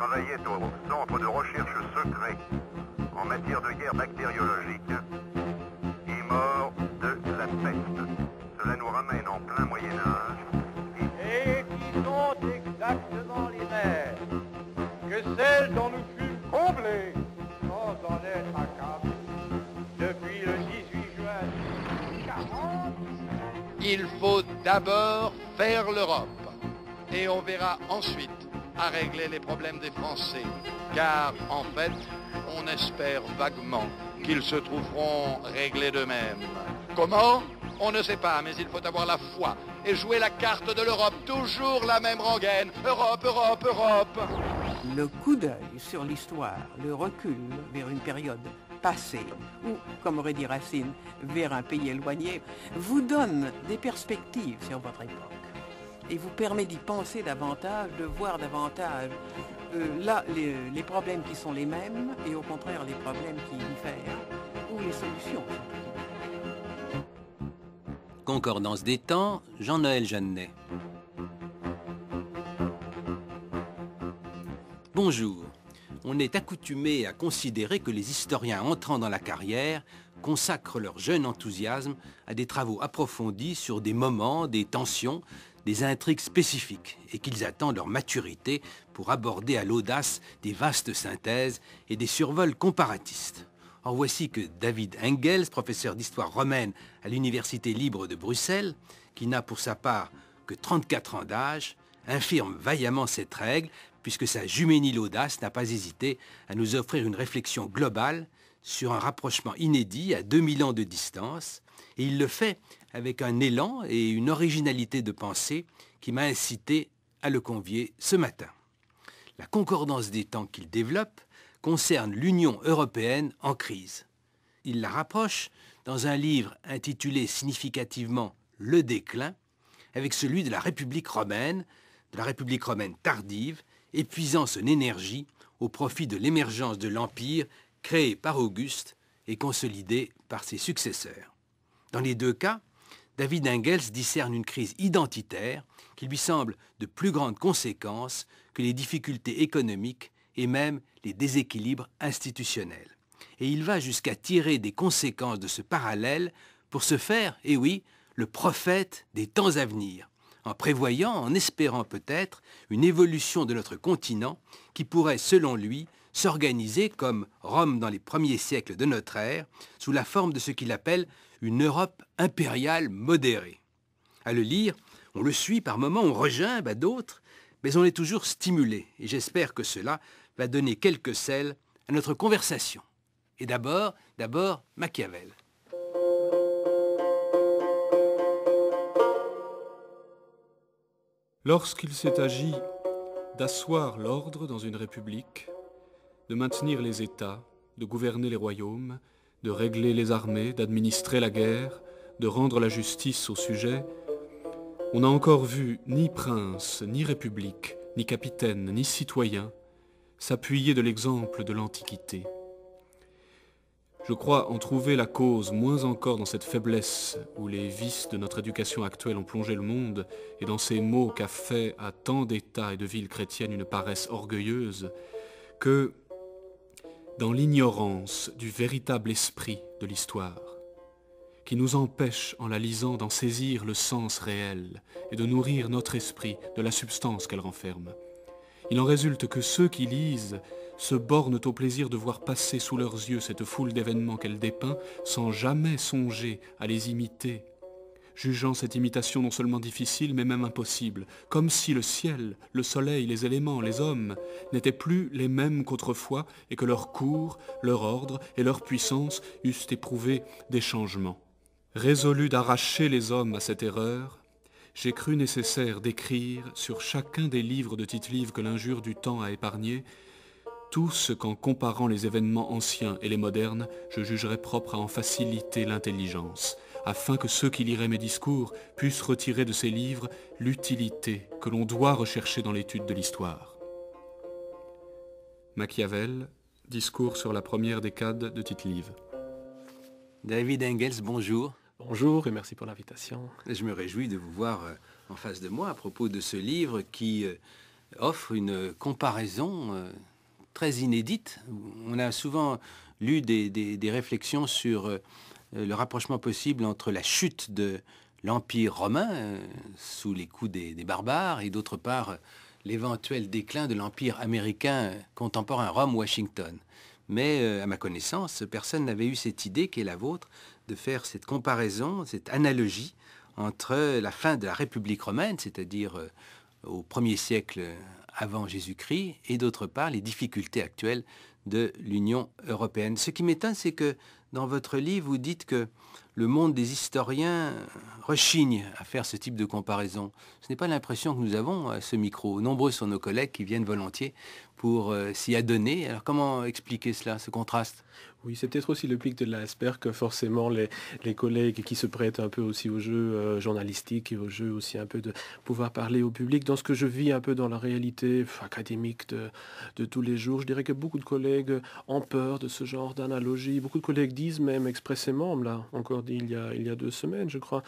travaillait au centre de recherche secret en matière de guerre bactériologique, est mort de la peste. Cela nous ramène en plein Moyen-Âge. Et qui sont exactement les mêmes que celles dont nous fûmes comblés sans en être accablés depuis le 18 juin 40. Il faut d'abord faire l'Europe et on verra ensuite à régler les problèmes des Français, car en fait, on espère vaguement qu'ils se trouveront réglés d'eux-mêmes. Comment? On ne sait pas, mais il faut avoir la foi et jouer la carte de l'Europe, toujours la même rengaine. Europe, Europe, Europe. Le coup d'œil sur l'histoire, le recul vers une période passée, ou, comme aurait dit Racine, vers un pays éloigné, vous donne des perspectives sur votre époque. Et vous permet d'y penser davantage, de voir davantage là les problèmes qui sont les mêmes et au contraire les problèmes qui diffèrent ou les solutions. Concordance des temps, Jean-Noël Jeannet. Bonjour. On est accoutumé à considérer que les historiens entrant dans la carrière consacrent leur jeune enthousiasme à des travaux approfondis sur des moments, des tensions, des intrigues spécifiques et qu'ils attendent leur maturité pour aborder à l'audace des vastes synthèses et des survols comparatistes. Or voici que David Engels, professeur d'histoire romaine à l'Université libre de Bruxelles, qui n'a pour sa part que 34 ans d'âge, infirme vaillamment cette règle puisque sa juvénile audace n'a pas hésité à nous offrir une réflexion globale sur un rapprochement inédit à 2000 ans de distance, et il le fait avec un élan et une originalité de pensée qui m'a incité à le convier ce matin. La concordance des temps qu'il développe concerne l'Union européenne en crise. Il la rapproche dans un livre intitulé significativement « Le déclin » avec celui de la République romaine tardive, épuisant son énergie au profit de l'émergence de l'Empire créé par Auguste et consolidé par ses successeurs. Dans les deux cas, David Engels discerne une crise identitaire qui lui semble de plus grandes conséquences que les difficultés économiques et même les déséquilibres institutionnels. Et il va jusqu'à tirer des conséquences de ce parallèle pour se faire, eh oui, le prophète des temps à venir, en prévoyant, en espérant peut-être, une évolution de notre continent qui pourrait, selon lui, s'organiser comme Rome dans les premiers siècles de notre ère, sous la forme de ce qu'il appelle une Europe impériale modérée. À le lire, on le suit par moments, on regimbe à d'autres, mais on est toujours stimulé, et j'espère que cela va donner quelques sels à notre conversation. Et d'abord Machiavel. Lorsqu'il s'est agi d'asseoir l'ordre dans une république, de maintenir les États, de gouverner les royaumes, de régler les armées, d'administrer la guerre, de rendre la justice aux sujets, on n'a encore vu ni prince, ni république, ni capitaine, ni citoyen s'appuyer de l'exemple de l'Antiquité. Je crois en trouver la cause moins encore dans cette faiblesse où les vices de notre éducation actuelle ont plongé le monde et dans ces maux qu'a fait à tant d'États et de villes chrétiennes une paresse orgueilleuse que dans l'ignorance du véritable esprit de l'histoire, qui nous empêche en la lisant d'en saisir le sens réel et de nourrir notre esprit de la substance qu'elle renferme. Il en résulte que ceux qui lisent se bornent au plaisir de voir passer sous leurs yeux cette foule d'événements qu'elle dépeint sans jamais songer à les imiter, jugeant cette imitation non seulement difficile mais même impossible, comme si le ciel, le soleil, les éléments, les hommes n'étaient plus les mêmes qu'autrefois et que leur cours, leur ordre et leur puissance eussent éprouvé des changements. Résolu d'arracher les hommes à cette erreur, j'ai cru nécessaire d'écrire sur chacun des livres de Tite-Live que l'injure du temps a épargnés tout ce qu'en comparant les événements anciens et les modernes, je jugerais propre à en faciliter l'intelligence, afin que ceux qui liraient mes discours puissent retirer de ces livres l'utilité que l'on doit rechercher dans l'étude de l'histoire. Machiavel, discours sur la première décade de Tite-Live. David Engels, bonjour. Bonjour et merci pour l'invitation. Je me réjouis de vous voir en face de moi à propos de ce livre qui offre une comparaison très inédite. On a souvent lu des réflexions sur le rapprochement possible entre la chute de l'Empire romain sous les coups des barbares et d'autre part l'éventuel déclin de l'Empire américain contemporain, Rome-Washington. Mais à ma connaissance, personne n'avait eu cette idée qui est la vôtre de faire cette comparaison, cette analogie entre la fin de la République romaine, c'est-à-dire au 1er siècle avant Jésus-Christ, et d'autre part les difficultés actuelles de l'Union européenne. Ce qui m'étonne, c'est que dans votre livre, vous dites que le monde des historiens rechigne à faire ce type de comparaison. Ce n'est pas l'impression que nous avons à ce micro. Nombreux sont nos collègues qui viennent volontiers pour s'y adonner. Alors comment expliquer cela, ce contraste ? Oui, c'est peut-être aussi le pic de l'iceberg que forcément les collègues qui se prêtent un peu aussi au jeu journalistique et au jeu aussi un peu de pouvoir parler au public. Dans ce que je vis un peu dans la réalité académique de tous les jours, je dirais que beaucoup de collègues ont peur de ce genre d'analogie. Beaucoup de collègues disent même expressément, on me l'a encore dit il y a 2 semaines, je crois,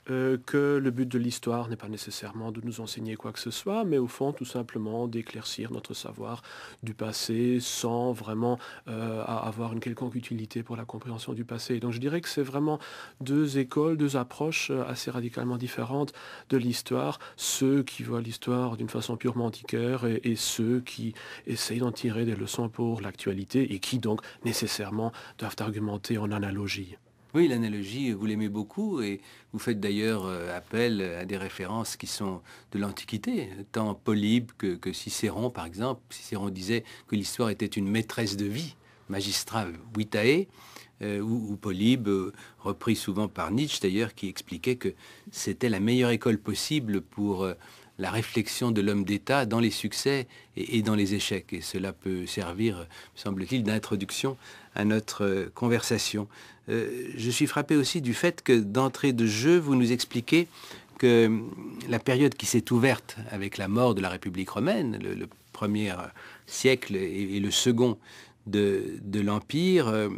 que le but de l'histoire n'est pas nécessairement de nous enseigner quoi que ce soit, mais au fond tout simplement d'éclaircir notre savoir du passé sans vraiment avoir une quelconque utilité pour la compréhension du passé. Donc je dirais que c'est vraiment 2 écoles, 2 approches assez radicalement différentes de l'histoire. Ceux qui voient l'histoire d'une façon purement antiquaire et ceux qui essayent d'en tirer des leçons pour l'actualité et qui donc nécessairement doivent argumenter en analogie. Oui, l'analogie, vous l'aimez beaucoup et vous faites d'ailleurs appel à des références qui sont de l'Antiquité, tant Polybe que Cicéron par exemple. Cicéron disait que l'histoire était une maîtresse de vie, magistrat vitae, ou Polybe, repris souvent par Nietzsche d'ailleurs, qui expliquait que c'était la meilleure école possible pour la réflexion de l'homme d'État dans les succès et dans les échecs. Et cela peut servir, me semble-t-il, d'introduction à notre conversation. Je suis frappé aussi du fait que d'entrée de jeu, vous nous expliquez que la période qui s'est ouverte avec la mort de la République romaine, le 1er siècle et le second de l'Empire,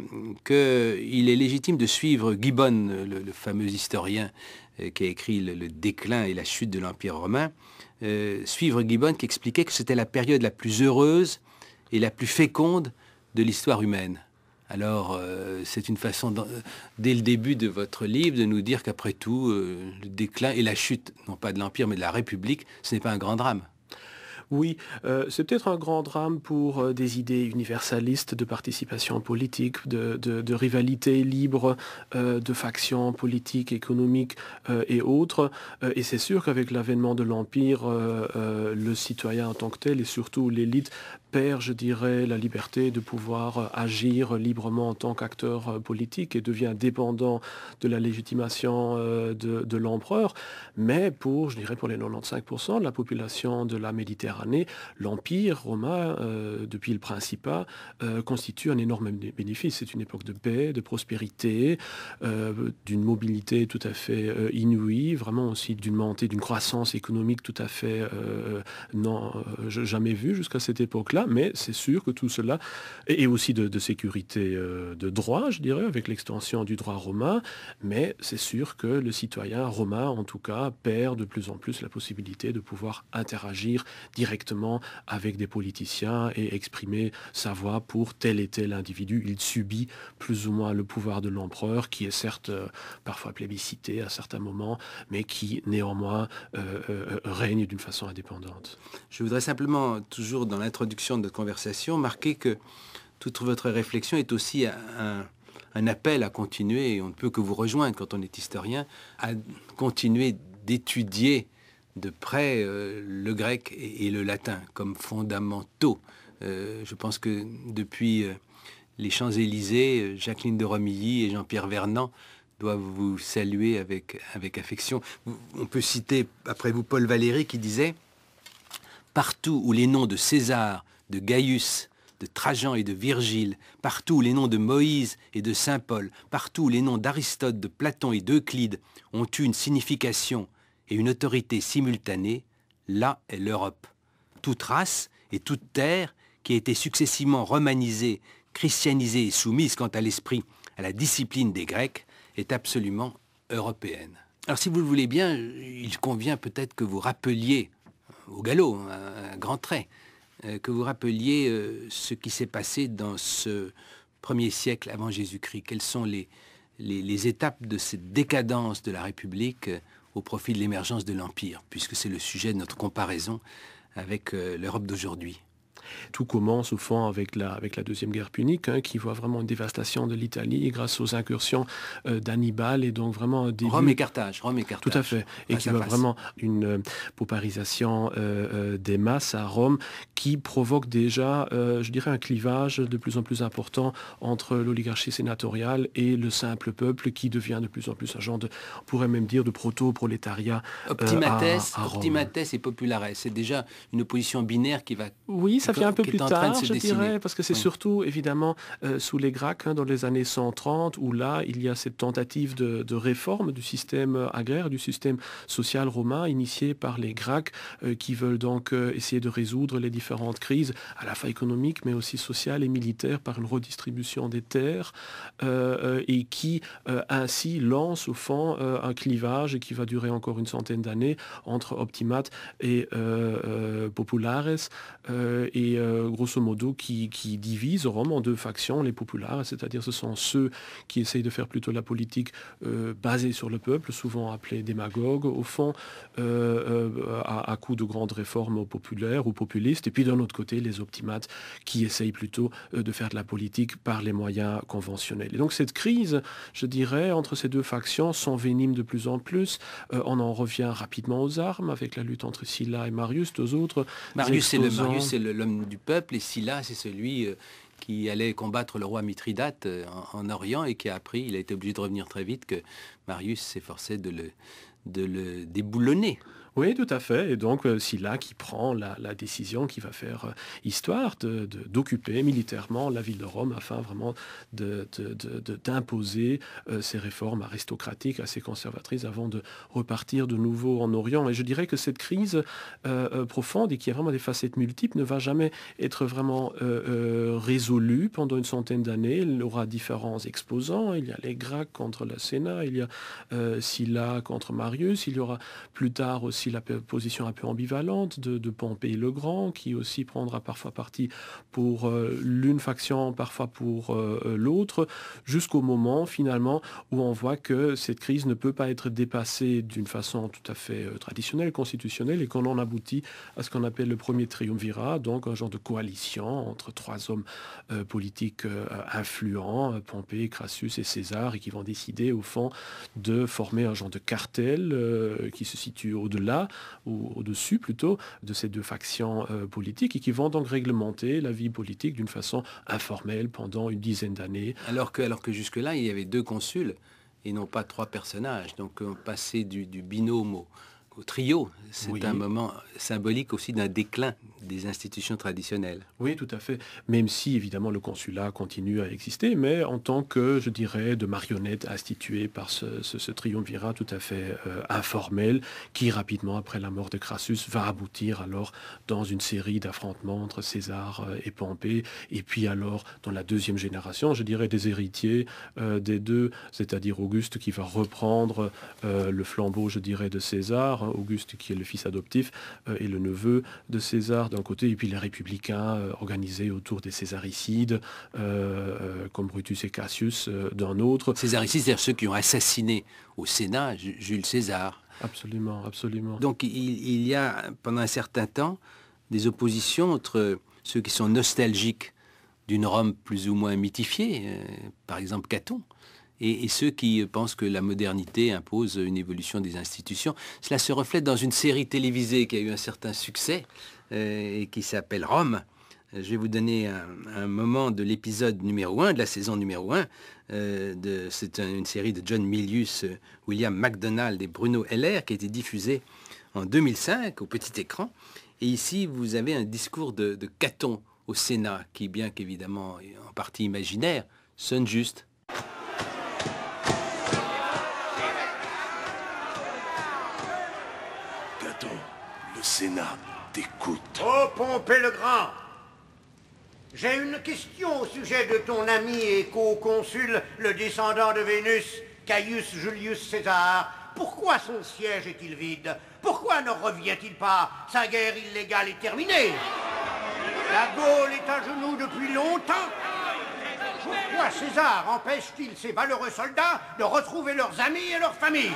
qu'il est légitime de suivre Gibbon, le fameux historien qui a écrit le déclin et la chute de l'Empire romain, suivre Gibbon qui expliquait que c'était la période la plus heureuse et la plus féconde de l'histoire humaine. Alors, c'est une façon, dès le début de votre livre, de nous dire qu'après tout, le déclin et la chute, non pas de l'Empire, mais de la République, ce n'est pas un grand drame. Oui, c'est peut-être un grand drame pour des idées universalistes de participation politique, de rivalité libre, de factions politiques, économiques et autres. Et c'est sûr qu'avec l'avènement de l'Empire, le citoyen en tant que tel et surtout l'élite perd, je dirais, la liberté de pouvoir agir librement en tant qu'acteur politique et devient dépendant de la légitimation de l'empereur. Mais pour, je dirais, pour les 95% de la population de la Méditerranée, l'Empire romain, depuis le Principat, constitue un énorme bénéfice. C'est une époque de paix, de prospérité, d'une mobilité tout à fait inouïe, vraiment aussi d'une montée, d'une croissance économique tout à fait jamais vue jusqu'à cette époque-là. Mais c'est sûr que tout cela, et aussi de sécurité de droit, je dirais, avec l'extension du droit romain, mais c'est sûr que le citoyen romain, en tout cas, perd de plus en plus la possibilité de pouvoir interagir directement avec des politiciens et exprimer sa voix pour tel et tel individu. Il subit plus ou moins le pouvoir de l'empereur, qui est certes parfois plébiscité à certains moments, mais qui néanmoins règne d'une façon indépendante. Je voudrais simplement, toujours dans l'introduction de notre conversation, marquer que toute votre réflexion est aussi un appel à continuer, et on ne peut que vous rejoindre quand on est historien, à continuer d'étudier de près le grec et le latin comme fondamentaux. Je pense que depuis les Champs-Élysées, Jacqueline de Romilly et Jean-Pierre Vernant doivent vous saluer avec affection. On peut citer, après vous, Paul Valéry qui disait « Partout où les noms de César, de Gaius, de Trajan et de Virgile, partout où les noms de Moïse et de Saint Paul, partout où les noms d'Aristote, de Platon et d'Euclide ont eu une signification et une autorité simultanée, là est l'Europe. Toute race et toute terre qui a été successivement romanisée, christianisée et soumise quant à l'esprit à la discipline des Grecs est absolument européenne. » Alors si vous le voulez bien, il convient peut-être que vous rappeliez au galop, un grand trait, que vous rappeliez ce qui s'est passé dans ce 1er siècle avant Jésus-Christ. Quelles sont les étapes de cette décadence de la République au profit de l'émergence de l'Empire, puisque c'est le sujet de notre comparaison avec l'Europe d'aujourd'hui. Tout commence au fond avec la Deuxième Guerre punique, qui voit vraiment une dévastation de l'Italie grâce aux incursions d'Hannibal et donc vraiment un début... Rome et Carthage. Tout à fait. Et qui voit vraiment une pauparisation des masses à Rome qui provoque déjà, je dirais, un clivage de plus en plus important entre l'oligarchie sénatoriale et le simple peuple qui devient de plus en plus un genre de, on pourrait même dire, de proto-prolétariat à Rome. Optimates et populares. C'est déjà une opposition binaire qui va... Oui, ça vient un peu plus tard, je dessiner. dirais, parce que c'est surtout, évidemment, sous les Gracques, dans les années 130, où là, il y a cette tentative de réforme du système agraire, du système social romain, initié par les Gracques, qui veulent donc essayer de résoudre les différentes crises, à la fois économiques, mais aussi sociales et militaires, par une redistribution des terres, et qui, ainsi, lance, au fond, un clivage qui va durer encore une centaine d'années entre optimates et populares, et grosso modo qui divise Rome en deux factions, les populaires, c'est-à-dire ce sont ceux qui essayent de faire plutôt la politique basée sur le peuple, souvent appelés démagogues, au fond, à coup de grandes réformes populaires ou populistes, et puis d'un autre côté, les optimates qui essayent plutôt de faire de la politique par les moyens conventionnels. Et donc cette crise, je dirais, entre ces deux factions s'envenime de plus en plus. On en revient rapidement aux armes, avec la lutte entre Sylla et Marius, deux autres. Marius, c'est l'homme du peuple, et Sylla, c'est celui qui allait combattre le roi Mithridate en Orient et qui a appris, il a été obligé de revenir très vite, que Marius s'efforçait de le déboulonner. Oui, tout à fait. Et donc, Sylla qui prend la décision qui va faire histoire d'occuper militairement la ville de Rome afin vraiment d'imposer ces réformes aristocratiques assez conservatrices avant de repartir de nouveau en Orient. Et je dirais que cette crise profonde et qui a vraiment des facettes multiples ne va jamais être vraiment résolue pendant une centaine d'années. Il y aura différents exposants. Il y a les Gracques contre la Sénat, il y a Sylla contre Marius, il y aura plus tard aussi la position un peu ambivalente de Pompée le Grand, qui aussi prendra parfois parti pour l'une faction, parfois pour l'autre, jusqu'au moment finalement où on voit que cette crise ne peut pas être dépassée d'une façon tout à fait traditionnelle, constitutionnelle, et qu'on en aboutit à ce qu'on appelle le premier triumvirat, donc un genre de coalition entre trois hommes politiques influents, Pompée, Crassus et César, et qui vont décider au fond de former un genre de cartel qui se situe au-delà, ou au-dessus plutôt, de ces deux factions politiques, et qui vont donc réglementer la vie politique d'une façon informelle pendant une dizaine d'années. Alors que jusque-là, il y avait deux consuls et non pas trois personnages. Donc on passait du binôme au trio. C'est un moment symbolique aussi d'un déclin des institutions traditionnelles. Oui, tout à fait. Même si, évidemment, le consulat continue à exister, mais en tant que, je dirais, de marionnette instituée par ce triumvirat tout à fait informel, qui, rapidement, après la mort de Crassus, va aboutir alors dans une série d'affrontements entre César et Pompée, et puis alors, dans la deuxième génération, je dirais, des héritiers des deux, c'est-à-dire Auguste qui va reprendre le flambeau, je dirais, de César, Auguste qui est le fils adoptif et le neveu de César d'un côté, et puis les républicains organisés autour des césaricides comme Brutus et Cassius d'un autre. Césaricides, c'est-à-dire ceux qui ont assassiné au Sénat Jules César. Absolument, absolument. Donc il y a pendant un certain temps des oppositions entre ceux qui sont nostalgiques d'une Rome plus ou moins mythifiée, par exemple Caton, et ceux qui pensent que la modernité impose une évolution des institutions. Cela se reflète dans une série télévisée qui a eu un certain succès et qui s'appelle Rome. Je vais vous donner un moment de l'épisode numéro 1, de la saison numéro 1. C'est une série de John Milius, William MacDonald et Bruno Heller qui a été diffusée en 2005 au petit écran. Et ici, vous avez un discours de Caton au Sénat qui, bien qu'évidemment en partie imaginaire, sonne juste. Le Sénat t'écoute. Oh, Pompée le Grand, j'ai une question au sujet de ton ami et co-consul, le descendant de Vénus, Caius Julius César, Pourquoi son siège est-il vide? Pourquoi ne revient-il pas? Sa guerre illégale est terminée. La Gaule est à genoux depuis longtemps. Pourquoi César empêche-t-il ces valeureux soldats de retrouver leurs amis et leurs familles?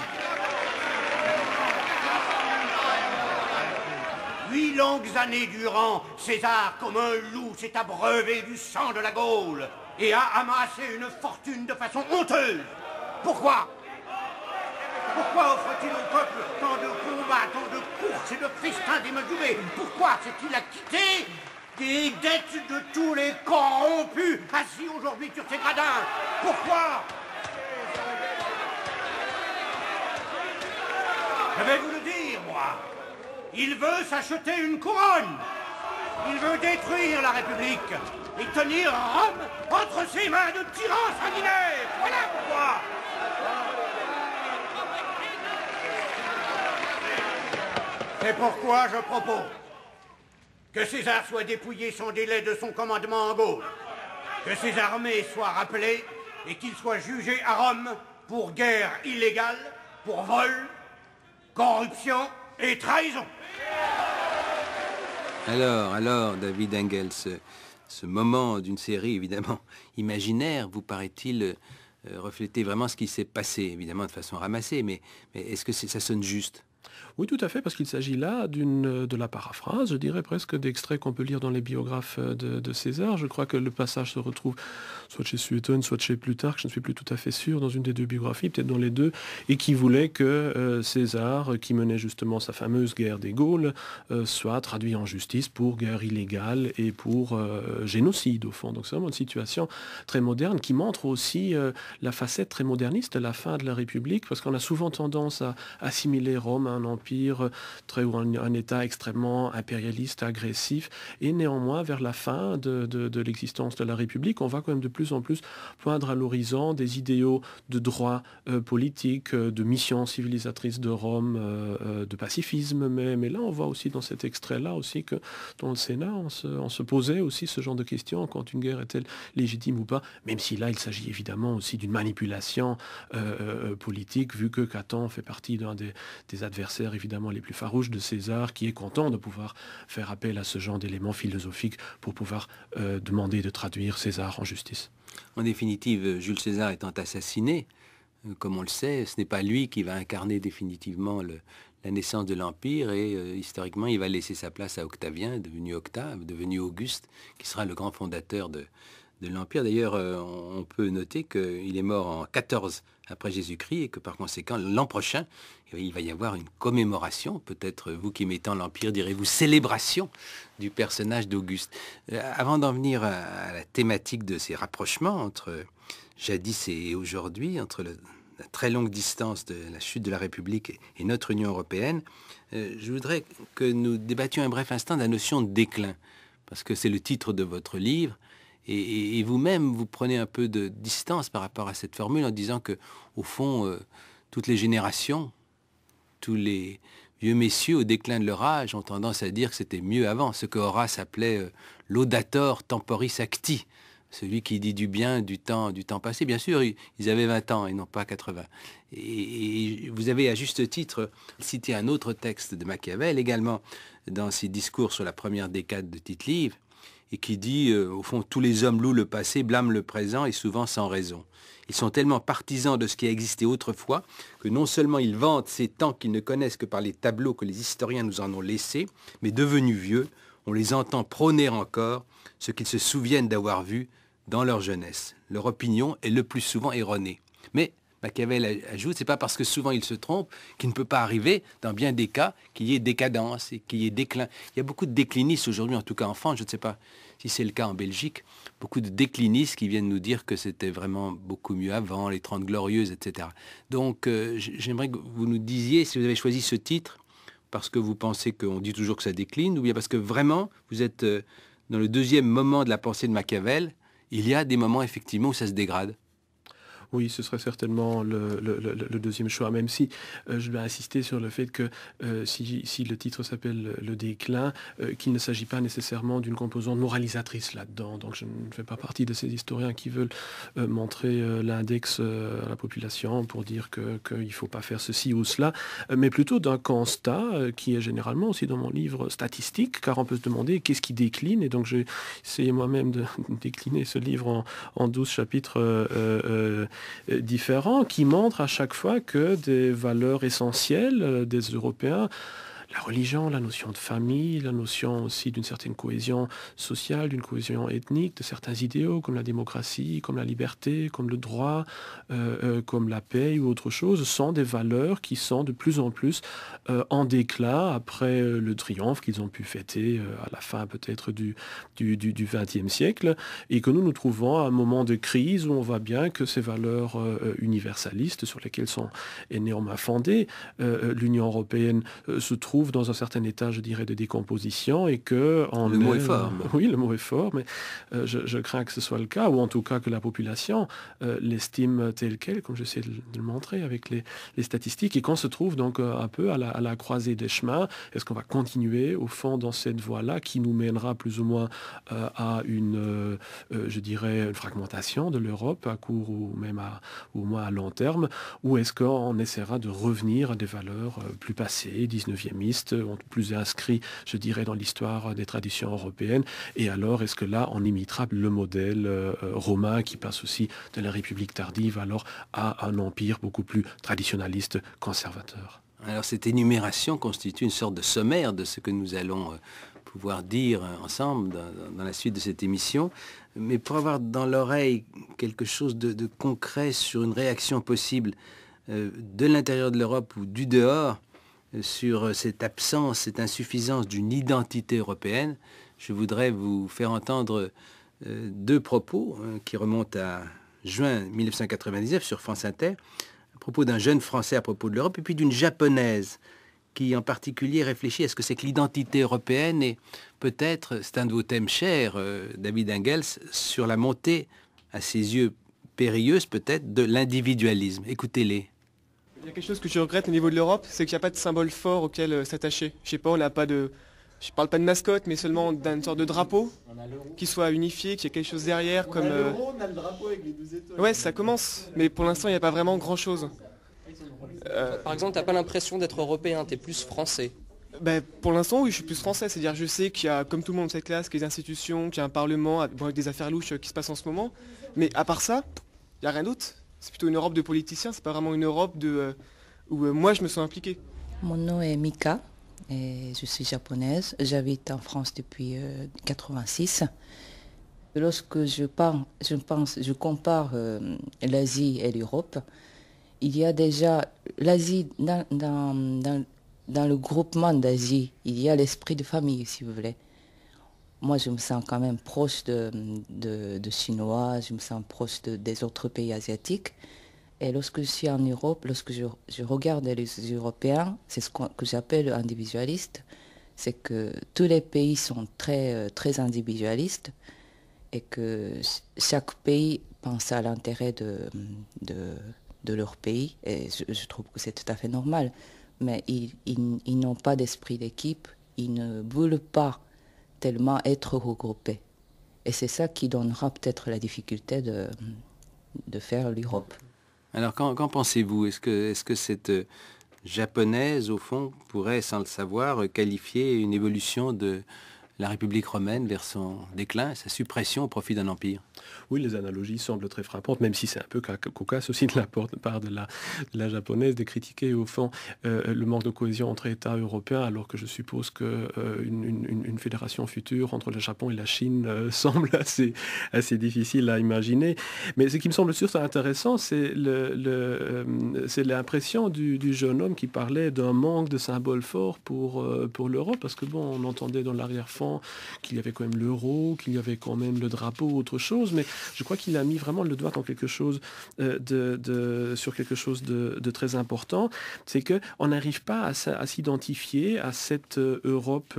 8 longues années durant, César, comme un loup, s'est abreuvé du sang de la Gaule et a amassé une fortune de façon honteuse. Pourquoi? Pourquoi offre-t-il au peuple tant de combats, tant de courses et de festins démesurés? Pourquoi s'est-il acquitté des dettes de tous les corrompus assis aujourd'hui sur ces gradins? Pourquoi? Je vais vous le dire, moi. Il veut s'acheter une couronne. Il veut détruire la République et tenir Rome entre ses mains de tyrans sanguinaires. Voilà pourquoi. C'est pourquoi je propose que César soit dépouillé sans délai de son commandement en Gaule, que ses armées soient rappelées et qu'il soit jugé à Rome pour guerre illégale, pour vol, corruption et trahison. Alors, David Engels, ce moment d'une série évidemment imaginaire, vous paraît-il refléter vraiment ce qui s'est passé, évidemment de façon ramassée, mais est-ce que ça sonne juste ? Oui, tout à fait, parce qu'il s'agit là de la paraphrase, je dirais presque d'extraits qu'on peut lire dans les biographes de César. Je crois que le passage se retrouve soit chez Suétone, soit chez Plutarque, je ne suis plus tout à fait sûr, dans une des deux biographies, peut-être dans les deux, et qui voulait que César, qui menait justement sa fameuse guerre des Gaules, soit traduit en justice pour guerre illégale et pour génocide, au fond. Donc c'est vraiment une situation très moderne qui montre aussi la facette très moderniste de la fin de la République, parce qu'on a souvent tendance à assimiler Rome à un empire ou un État extrêmement impérialiste, agressif, et néanmoins, vers la fin de l'existence de la République, on va quand même de plus en plus poindre à l'horizon des idéaux de droit politique, de mission civilisatrice de Rome, de pacifisme, mais là, on voit aussi dans cet extrait-là aussi que dans le Sénat, on se posait aussi ce genre de questions, quand une guerre est-elle légitime ou pas, même si là, il s'agit évidemment aussi d'une manipulation politique, vu que Caton fait partie d'un des adversaires évidemment les plus farouches de César, qui est content de pouvoir faire appel à ce genre d'éléments philosophiques pour pouvoir demander de traduire César en justice. En définitive, Jules César étant assassiné, comme on le sait, ce n'est pas lui qui va incarner définitivement la naissance de l'Empire, et historiquement, il va laisser sa place à Octavien, devenu Octave, devenu Auguste, qui sera le grand fondateur de l'Empire. D'ailleurs, on peut noter qu'il est mort en 14 après Jésus-Christ et que par conséquent, l'an prochain, il va y avoir une commémoration, peut-être vous qui aimez tant l'Empire, direz-vous célébration du personnage d'Auguste. Avant d'en venir à la thématique de ces rapprochements entre jadis et aujourd'hui, entre la très longue distance de la chute de la République et notre Union européenne, je voudrais que nous débattions un bref instant de la notion de déclin, parce que c'est le titre de votre livre. Et vous-même, vous prenez un peu de distance par rapport à cette formule en disant que, au fond, toutes les générations, tous les vieux messieurs au déclin de leur âge ont tendance à dire que c'était mieux avant, ce que Horace appelait laudator temporis acti, celui qui dit du bien du temps passé. Bien sûr, ils avaient 20 ans et non pas 80. Et vous avez à juste titre cité un autre texte de Machiavel, également dans ses discours sur la première décade de Tite-Live, et qui dit, au fond, tous les hommes louent le passé, blâment le présent, et souvent sans raison. Ils sont tellement partisans de ce qui a existé autrefois, que non seulement ils vantent ces temps qu'ils ne connaissent que par les tableaux que les historiens nous en ont laissés, mais devenus vieux, on les entend prôner encore ce qu'ils se souviennent d'avoir vu dans leur jeunesse. Leur opinion est le plus souvent erronée. Mais Machiavel ajoute, c'est pas parce que souvent il se trompe qu'il ne peut pas arriver, dans bien des cas, qu'il y ait décadence et qu'il y ait déclin. Il y a beaucoup de déclinistes aujourd'hui, en tout cas en France, je ne sais pas si c'est le cas en Belgique, beaucoup de déclinistes qui viennent nous dire que c'était vraiment beaucoup mieux avant, les 30 glorieuses, etc. Donc j'aimerais que vous nous disiez si vous avez choisi ce titre parce que vous pensez qu'on dit toujours que ça décline, ou bien parce que vraiment vous êtes dans le deuxième moment de la pensée de Machiavel, il y a des moments effectivement où ça se dégrade. Oui, ce serait certainement le deuxième choix, même si je vais insister sur le fait que si le titre s'appelle Le déclin, qu'il ne s'agit pas nécessairement d'une composante moralisatrice là-dedans. Donc je ne fais pas partie de ces historiens qui veulent montrer l'index à la population pour dire qu'il ne faut pas faire ceci ou cela, mais plutôt d'un constat qui est généralement aussi dans mon livre statistique, car on peut se demander qu'est-ce qui décline, et donc j'ai essayé moi-même de décliner ce livre en 12 chapitres différents qui montrent à chaque fois que des valeurs essentielles des Européens, la religion, la notion de famille, la notion aussi d'une certaine cohésion sociale, d'une cohésion ethnique, de certains idéaux comme la démocratie, comme la liberté, comme le droit, comme la paix ou autre chose, sont des valeurs qui sont de plus en plus en déclin après le triomphe qu'ils ont pu fêter à la fin peut-être du XXe siècle, et que nous nous trouvons à un moment de crise où on voit bien que ces valeurs universalistes sur lesquelles est néanmoins fondée l'Union européenne se trouve dans un certain état, je dirais, de décomposition, et que... Le mot est fort. Oui, le mot est fort, mais je crains que ce soit le cas, ou en tout cas que la population l'estime telle qu'elle, comme j'essaie de le montrer avec les statistiques, et qu'on se trouve donc un peu à la croisée des chemins. Est-ce qu'on va continuer, au fond, dans cette voie-là, qui nous mènera plus ou moins à une, je dirais, une fragmentation de l'Europe, à court ou même au moins à long terme, ou est-ce qu'on essaiera de revenir à des valeurs plus passées, 19e, plus inscrits, je dirais, dans l'histoire des traditions européennes, et alors est-ce que là on imitera le modèle romain qui passe aussi de la République tardive alors à un empire beaucoup plus traditionnaliste, conservateur? Alors cette énumération constitue une sorte de sommaire de ce que nous allons pouvoir dire ensemble dans la suite de cette émission, mais pour avoir dans l'oreille quelque chose de concret sur une réaction possible de l'intérieur de l'Europe ou du dehors, sur cette absence, cette insuffisance d'une identité européenne, je voudrais vous faire entendre deux propos qui remontent à juin 1999 sur France Inter, à propos d'un jeune Français à propos de l'Europe, et puis d'une Japonaise qui en particulier réfléchit à ce que c'est que l'identité européenne, et peut-être, c'est un de vos thèmes chers, David Engels, sur la montée, à ses yeux périlleuse peut-être, de l'individualisme. Écoutez-les. Il y a quelque chose que je regrette au niveau de l'Europe, c'est qu'il n'y a pas de symbole fort auquel s'attacher. Je sais pas, on n'a pas de... Je parle pas de mascotte, mais seulement d'une sorte de drapeau qui soit unifié, qu'il y ait quelque chose derrière, comme... On a le drapeau avec les 12 étoiles. Ouais, ça commence, mais pour l'instant, il n'y a pas vraiment grand-chose. Par exemple, t'as pas l'impression d'être européen, t'es plus français. Pour l'instant, oui, je suis plus français. C'est-à-dire, je sais qu'il y a, comme tout le monde de cette classe, qu'il y a des institutions, qu'il y a un parlement, avec des affaires louches qui se passent en ce moment. Mais à part ça, il n'y a rien d'autre. C'est plutôt une Europe de politiciens, c'est pas vraiment une Europe où moi je me sens impliqué. Mon nom est Mika et je suis japonaise. J'habite en France depuis 1986. Lorsque je compare l'Asie et l'Europe, il y a déjà l'Asie dans le groupement d'Asie, il y a l'esprit de famille, si vous voulez. Moi, je me sens quand même proche de Chinois, je me sens proche des autres pays asiatiques. Et lorsque je suis en Europe, lorsque je regarde les Européens, c'est ce que j'appelle individualiste, c'est que tous les pays sont très, très individualistes et que chaque pays pense à l'intérêt de leur pays. Et je trouve que c'est tout à fait normal. Mais ils n'ont pas d'esprit d'équipe, ils ne veulent pas tellement être regroupés. Et c'est ça qui donnera peut-être la difficulté de faire l'Europe. Alors, qu'en pensez-vous? Est-ce que cette japonaise, au fond, pourrait, sans le savoir, qualifier une évolution de la République romaine vers son déclin, sa suppression au profit d'un empire? Oui, les analogies semblent très frappantes, même si c'est un peu cocasse aussi de la part de la japonaise de critiquer au fond le manque de cohésion entre États européens, alors que je suppose qu'une fédération future entre le Japon et la Chine semble assez difficile à imaginer. Mais ce qui me semble surtout intéressant, c'est l'impression du jeune homme qui parlait d'un manque de symboles forts pour l'Europe, parce que bon, on entendait dans l'arrière-fond qu'il y avait quand même l'euro, qu'il y avait quand même le drapeau, autre chose, mais je crois qu'il a mis vraiment le doigt dans quelque chose sur quelque chose de très important, c'est qu'on n'arrive pas à s'identifier à cette Europe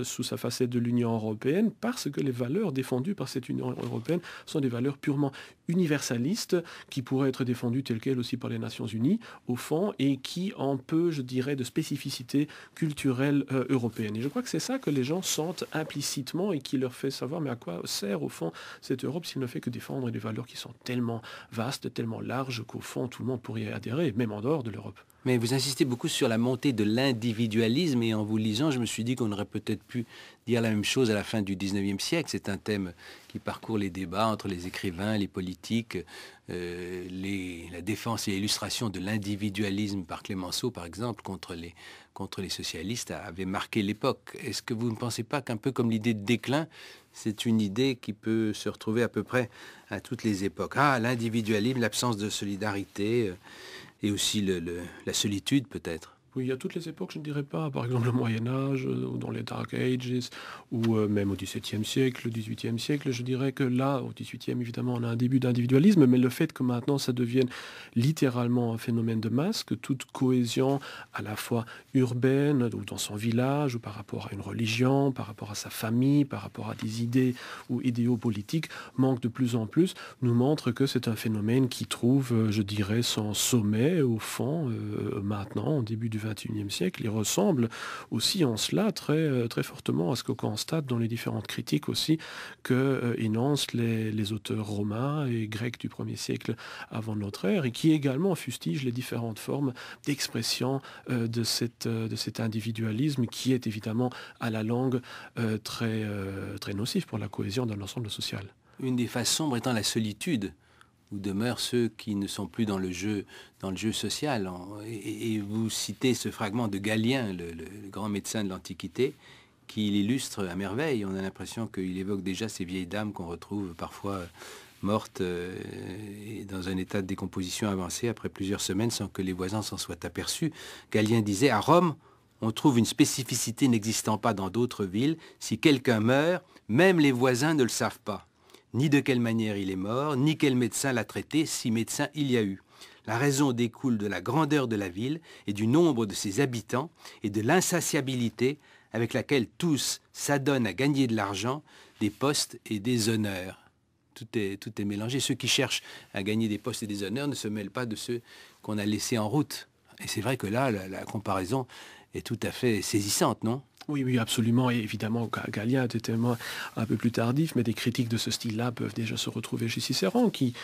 sous sa facette de l'Union européenne, parce que les valeurs défendues par cette Union européenne sont des valeurs purement universaliste qui pourrait être défendu tel quel aussi par les Nations Unies, au fond, et qui en peu, je dirais, de spécificité culturelle européenne. Et je crois que c'est ça que les gens sentent implicitement et qui leur fait savoir, mais à quoi sert, au fond, cette Europe s'il ne fait que défendre des valeurs qui sont tellement vastes, tellement larges, qu'au fond, tout le monde pourrait y adhérer, même en dehors de l'Europe. Mais vous insistez beaucoup sur la montée de l'individualisme et en vous lisant, je me suis dit qu'on aurait peut-être pu dire la même chose à la fin du 19e siècle. C'est un thème qui parcourt les débats entre les écrivains, les politiques, la défense et l'illustration de l'individualisme par Clemenceau, par exemple, contre les socialistes avait marqué l'époque. Est-ce que vous ne pensez pas qu'un peu comme l'idée de déclin, c'est une idée qui peut se retrouver à peu près à toutes les époques? Ah, l'individualisme, l'absence de solidarité... et aussi la solitude, peut-être. Oui, à toutes les époques, je ne dirais pas. Par exemple, le Moyen-Âge, ou dans les Dark Ages, ou même au XVIIe siècle, le XVIIIe siècle. Je dirais que là, au XVIIIe, évidemment, on a un début d'individualisme, mais le fait que maintenant, ça devienne littéralement un phénomène de masse, que toute cohésion, à la fois urbaine, ou dans son village, ou par rapport à une religion, par rapport à sa famille, par rapport à des idées ou idéaux politiques, manque de plus en plus, nous montre que c'est un phénomène qui trouve, je dirais, son sommet, au fond, maintenant, au début du XXIe siècle. Il ressemble aussi en cela très, très fortement à ce qu'on constate dans les différentes critiques aussi que énoncent les auteurs romains et grecs du 1er siècle avant notre ère et qui également fustigent les différentes formes d'expression de cet individualisme qui est évidemment à la longue très, très nocif pour la cohésion d'un ensemble social. Une des faces sombres étant la solitude, où demeurent ceux qui ne sont plus dans le jeu social. Et vous citez ce fragment de Galien, le grand médecin de l'Antiquité, qui l'illustre à merveille. On a l'impression qu'il évoque déjà ces vieilles dames qu'on retrouve parfois mortes et dans un état de décomposition avancé après plusieurs semaines sans que les voisins s'en soient aperçus. Galien disait, à Rome, on trouve une spécificité n'existant pas dans d'autres villes. Si quelqu'un meurt, même les voisins ne le savent pas. Ni de quelle manière il est mort, ni quel médecin l'a traité, si médecin il y a eu. La raison découle de la grandeur de la ville et du nombre de ses habitants et de l'insatiabilité avec laquelle tous s'adonnent à gagner de l'argent, des postes et des honneurs. Tout est mélangé. Ceux qui cherchent à gagner des postes et des honneurs ne se mêlent pas de ceux qu'on a laissés en route. Et c'est vrai que là, la comparaison est tout à fait saisissante, non ? Oui, absolument. Et évidemment, Galien était un peu plus tardif, mais des critiques de ce style-là peuvent déjà se retrouver chez Cicéron, qui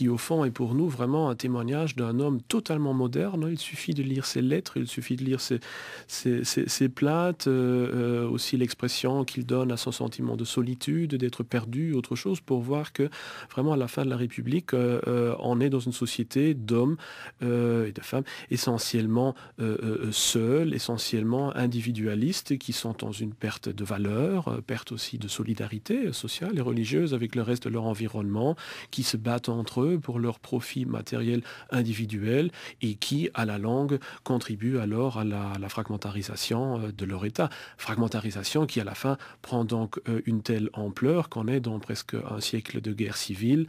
au fond, est pour nous vraiment un témoignage d'un homme totalement moderne. Il suffit de lire ses lettres, il suffit de lire ses plaintes, aussi l'expression qu'il donne à son sentiment de solitude, d'être perdu, autre chose, pour voir que vraiment, à la fin de la République, on est dans une société d'hommes et de femmes essentiellement seuls, essentiellement individualistes, qui sont dans une perte de valeur, perte aussi de solidarité sociale et religieuse avec le reste de leur environnement, qui se battent entre eux pour leur profit matériel individuel et qui, à la longue, contribuent alors à la fragmentarisation de leur État. Fragmentarisation qui, à la fin, prend donc une telle ampleur qu'on est dans presque un siècle de guerre civile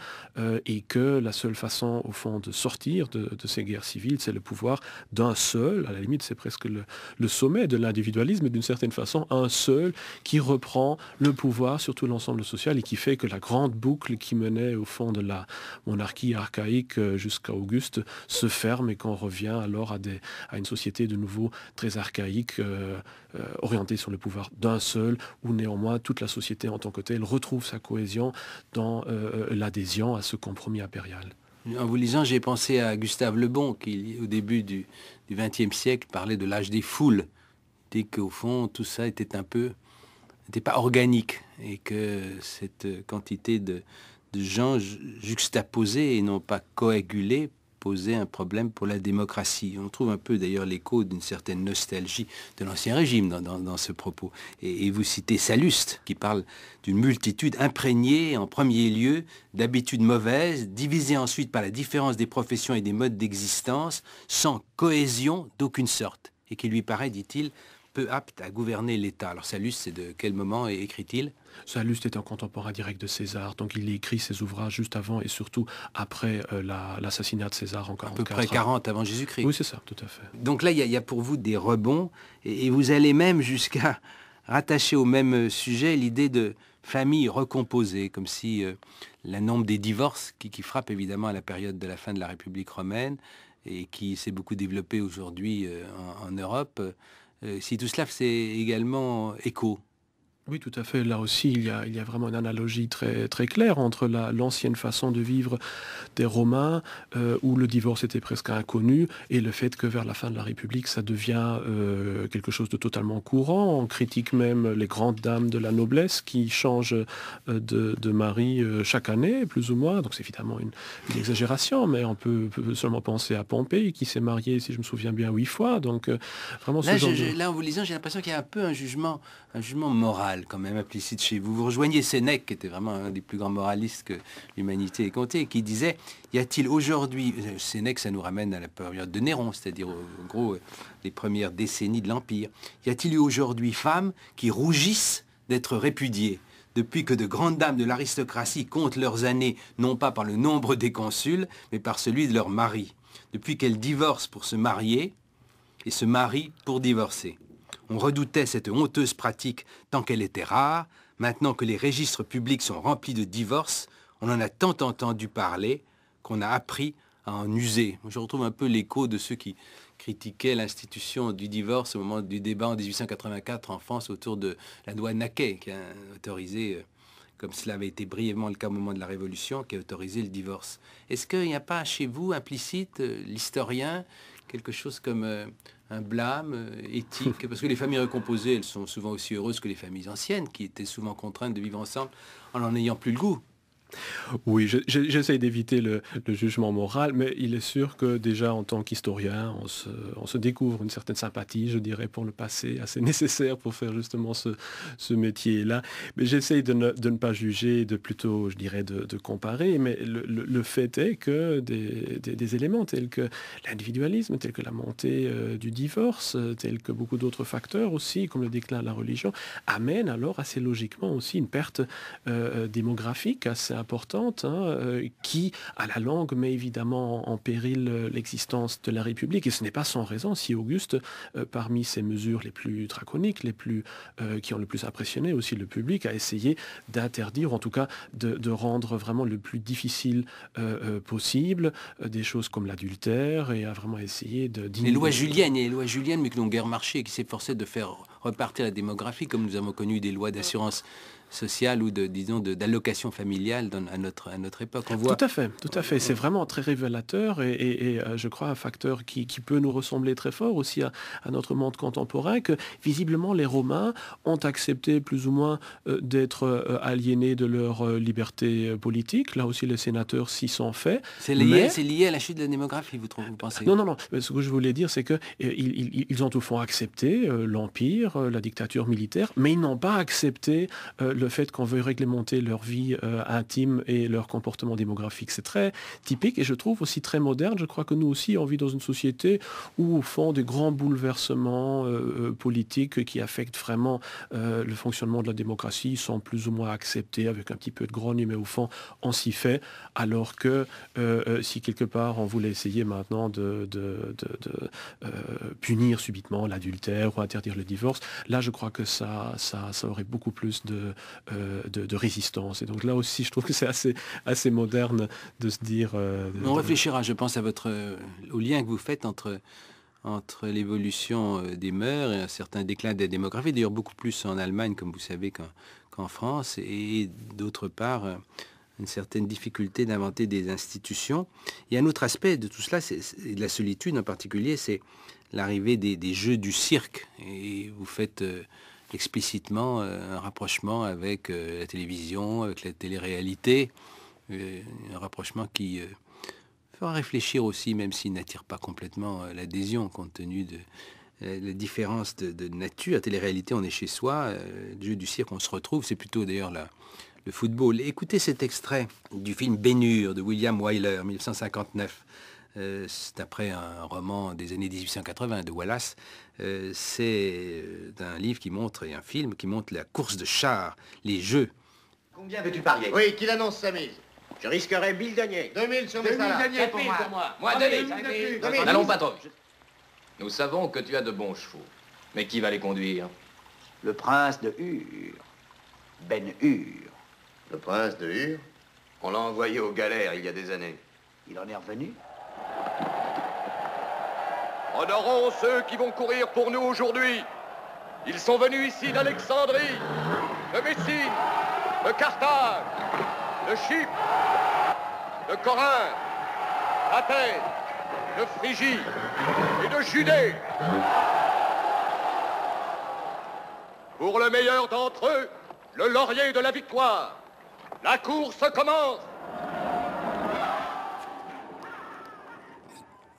et que la seule façon, au fond, de sortir de ces guerres civiles, c'est le pouvoir d'un seul, à la limite, c'est presque le sommet de l'individualisme, d'une certaine façon, un seul qui reprend le pouvoir sur tout l'ensemble social et qui fait que la grande boucle qui menait au fond de la monarchie archaïque jusqu'à Auguste se ferme et qu'on revient alors à une société de nouveau très archaïque, orientée sur le pouvoir d'un seul, où néanmoins toute la société en tant que telle retrouve sa cohésion dans l'adhésion à ce compromis impérial. En vous lisant, j'ai pensé à Gustave Le Bon, qui, au début du XXe siècle, parlait de l'âge des foules. Dès qu'au fond, tout ça n'était pas organique et que cette quantité de gens juxtaposés et non pas coagulés posait un problème pour la démocratie. On trouve un peu d'ailleurs l'écho d'une certaine nostalgie de l'Ancien Régime dans ce propos. Et vous citez Salluste, qui parle d'une multitude imprégnée en premier lieu d'habitudes mauvaises, divisée ensuite par la différence des professions et des modes d'existence, sans cohésion d'aucune sorte, et qui lui paraît, dit-il, peu apte à gouverner l'État. Alors Salluste, c'est de quel moment écrit-il ? Salluste est un contemporain direct de César, donc il écrit ses ouvrages juste avant et surtout après l'assassinat de César en 44. À peu près 40 avant Jésus-Christ. Oui, c'est ça, tout à fait. Donc là, il y a pour vous des rebonds, et vous allez même jusqu'à rattaché au même sujet l'idée de famille recomposée, comme si le nombre des divorces qui frappe évidemment à la période de la fin de la République romaine et qui s'est beaucoup développé aujourd'hui en Europe, si tout cela faisait également écho. Oui, tout à fait. Là aussi, il y a vraiment une analogie très, très claire entre l'ancienne façon de vivre des Romains, où le divorce était presque inconnu, et le fait que vers la fin de la République, ça devient quelque chose de totalement courant. On critique même les grandes dames de la noblesse qui changent de mari chaque année, plus ou moins. Donc c'est évidemment une exagération, mais on peut seulement penser à Pompée, qui s'est marié, si je me souviens bien, 8 fois. Donc vraiment là, là, en vous lisant, j'ai l'impression qu'il y a un peu un jugement moral quand même implicite chez vous. Vous rejoignez Sénèque, qui était vraiment un des plus grands moralistes que l'humanité ait compté, et qui disait, y a-t-il aujourd'hui, Sénèque, ça nous ramène à la période de Néron, c'est-à-dire en gros les premières décennies de l'Empire, y a-t-il eu aujourd'hui femmes qui rougissent d'être répudiées depuis que de grandes dames de l'aristocratie comptent leurs années non pas par le nombre des consuls, mais par celui de leur mari, depuis qu'elles divorcent pour se marier et se marient pour divorcer. On redoutait cette honteuse pratique tant qu'elle était rare. Maintenant que les registres publics sont remplis de divorces, on en a tant entendu parler qu'on a appris à en user. Je retrouve un peu l'écho de ceux qui critiquaient l'institution du divorce au moment du débat en 1884 en France autour de la loi Naquet, qui a autorisé, comme cela avait été brièvement le cas au moment de la Révolution, qui a autorisé le divorce. Est-ce qu'il n'y a pas chez vous implicite, l'historien, quelque chose comme un blâme éthique, parce que les familles recomposées, elles sont souvent aussi heureuses que les familles anciennes, qui étaient souvent contraintes de vivre ensemble en n'en ayant plus le goût. Oui, j'essaie d'éviter le jugement moral, mais il est sûr que déjà en tant qu'historien, on se découvre une certaine sympathie, je dirais, pour le passé, assez nécessaire pour faire justement ce métier-là. Mais j'essaie de ne pas juger, de plutôt, je dirais, de comparer, mais le fait est que des éléments tels que l'individualisme, tels que la montée du divorce, tels que beaucoup d'autres facteurs aussi, comme le déclin de la religion, amènent alors assez logiquement aussi une perte démographique assez importante, qui, à la longue, met évidemment en péril l'existence de la République. Et ce n'est pas sans raison si Auguste, parmi ses mesures les plus draconiques, qui ont le plus impressionné aussi le public, a essayé d'interdire, en tout cas de rendre vraiment le plus difficile possible des choses comme l'adultère, et a vraiment essayé de... Les lois juliennes, il y a les lois juliennes, mais qui n'ont guère marché, qui s'efforçaient de faire repartir la démographie, comme nous avons connu des lois d'assurance sociale ou d'allocation familiale à notre époque. On voit... Tout à fait. C'est vraiment très révélateur et je crois un facteur qui peut nous ressembler très fort aussi à notre monde contemporain, que visiblement les Romains ont accepté plus ou moins d'être aliénés de leur liberté politique. Là aussi les sénateurs s'y sont faits. C'est lié à la chute de la démographie, vous pensez? Non. Ce que je voulais dire, c'est qu'ils ont au fond accepté l'Empire, la dictature militaire, mais ils n'ont pas accepté le fait qu'on veuille réglementer leur vie intime et leur comportement démographique. C'est très typique et je trouve aussi très moderne. Je crois que nous aussi, on vit dans une société où, au fond, des grands bouleversements politiques qui affectent vraiment le fonctionnement de la démocratie sont plus ou moins acceptés avec un petit peu de grogne, mais au fond, on s'y fait. Alors que si quelque part, on voulait essayer maintenant de punir subitement l'adultère ou interdire le divorce, là, je crois que ça aurait beaucoup plus de résistance. Et donc là aussi, je trouve que c'est assez moderne de se dire... On réfléchira, je pense, au lien que vous faites entre l'évolution des mœurs et un certain déclin de la démographie, d'ailleurs beaucoup plus en Allemagne, comme vous savez, qu'en France, et d'autre part, une certaine difficulté d'inventer des institutions. Il y a un autre aspect de tout cela, et de la solitude en particulier, c'est l'arrivée des jeux du cirque. Et vous faites... explicitement un rapprochement avec la télévision, avec la télé-réalité, un rapprochement qui fera réfléchir aussi, même s'il n'attire pas complètement l'adhésion, compte tenu de la différence de nature. La télé-réalité, on est chez soi, le jeu du cirque, on se retrouve, c'est plutôt d'ailleurs le football. Écoutez cet extrait du film Ben-Hur de William Wyler, 1959. C'est après un roman des années 1880 de Wallace. C'est un livre et un film qui montre la course de chars, les jeux. Combien veux-tu parier? Oui, qu'il annonce sa mise. Je risquerais 1000 deniers. 2000 sur mes salaires. 4 000 pour moi. Moi, 2000. N'allons pas trop. Nous savons que tu as de bons chevaux. Mais qui va les conduire? Le prince de Hur. Ben Hur. Le prince de Hur? On l'a envoyé aux galères il y a des années. Il en est revenu? Honorons ceux qui vont courir pour nous aujourd'hui. Ils sont venus ici d'Alexandrie, de Messine, de Carthage, de Chypre, de Corinthe, d'Athènes, de Phrygie et de Judée. Pour le meilleur d'entre eux, le laurier de la victoire. La course commence.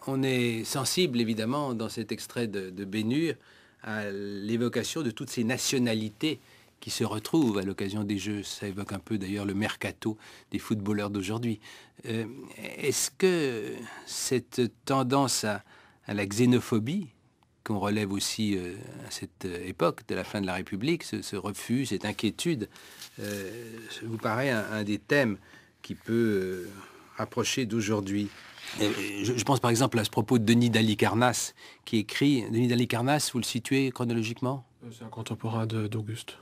On est sensible, évidemment, dans cet extrait de Ben Hur, à l'évocation de toutes ces nationalités qui se retrouvent à l'occasion des Jeux. Ça évoque un peu, d'ailleurs, le mercato des footballeurs d'aujourd'hui. Est-ce que cette tendance à la xénophobie, qu'on relève aussi à cette époque de la fin de la République, ce refus, cette inquiétude, vous paraît un des thèmes qui peut rapprocher d'aujourd'hui? Je pense par exemple à ce propos de Denis d'Halicarnasse, qui écrit... Denis d'Halicarnasse, vous le situez chronologiquement? C'est un contemporain d'Auguste.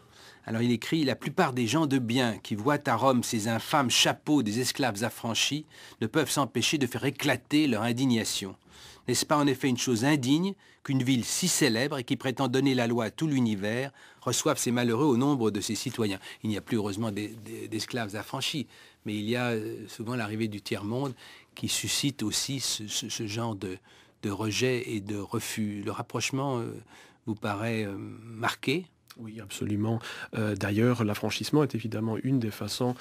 Alors il écrit « La plupart des gens de bien qui voient à Rome ces infâmes chapeaux des esclaves affranchis ne peuvent s'empêcher de faire éclater leur indignation. N'est-ce pas en effet une chose indigne qu'une ville si célèbre et qui prétend donner la loi à tout l'univers reçoive ces malheureux au nombre de ses citoyens ?» Il n'y a plus heureusement d'esclaves affranchis, mais il y a souvent l'arrivée du tiers-monde qui suscite aussi ce genre de rejet et de refus. Le rapprochement vous paraît marqué? Oui, absolument. D'ailleurs, l'affranchissement est évidemment une des façons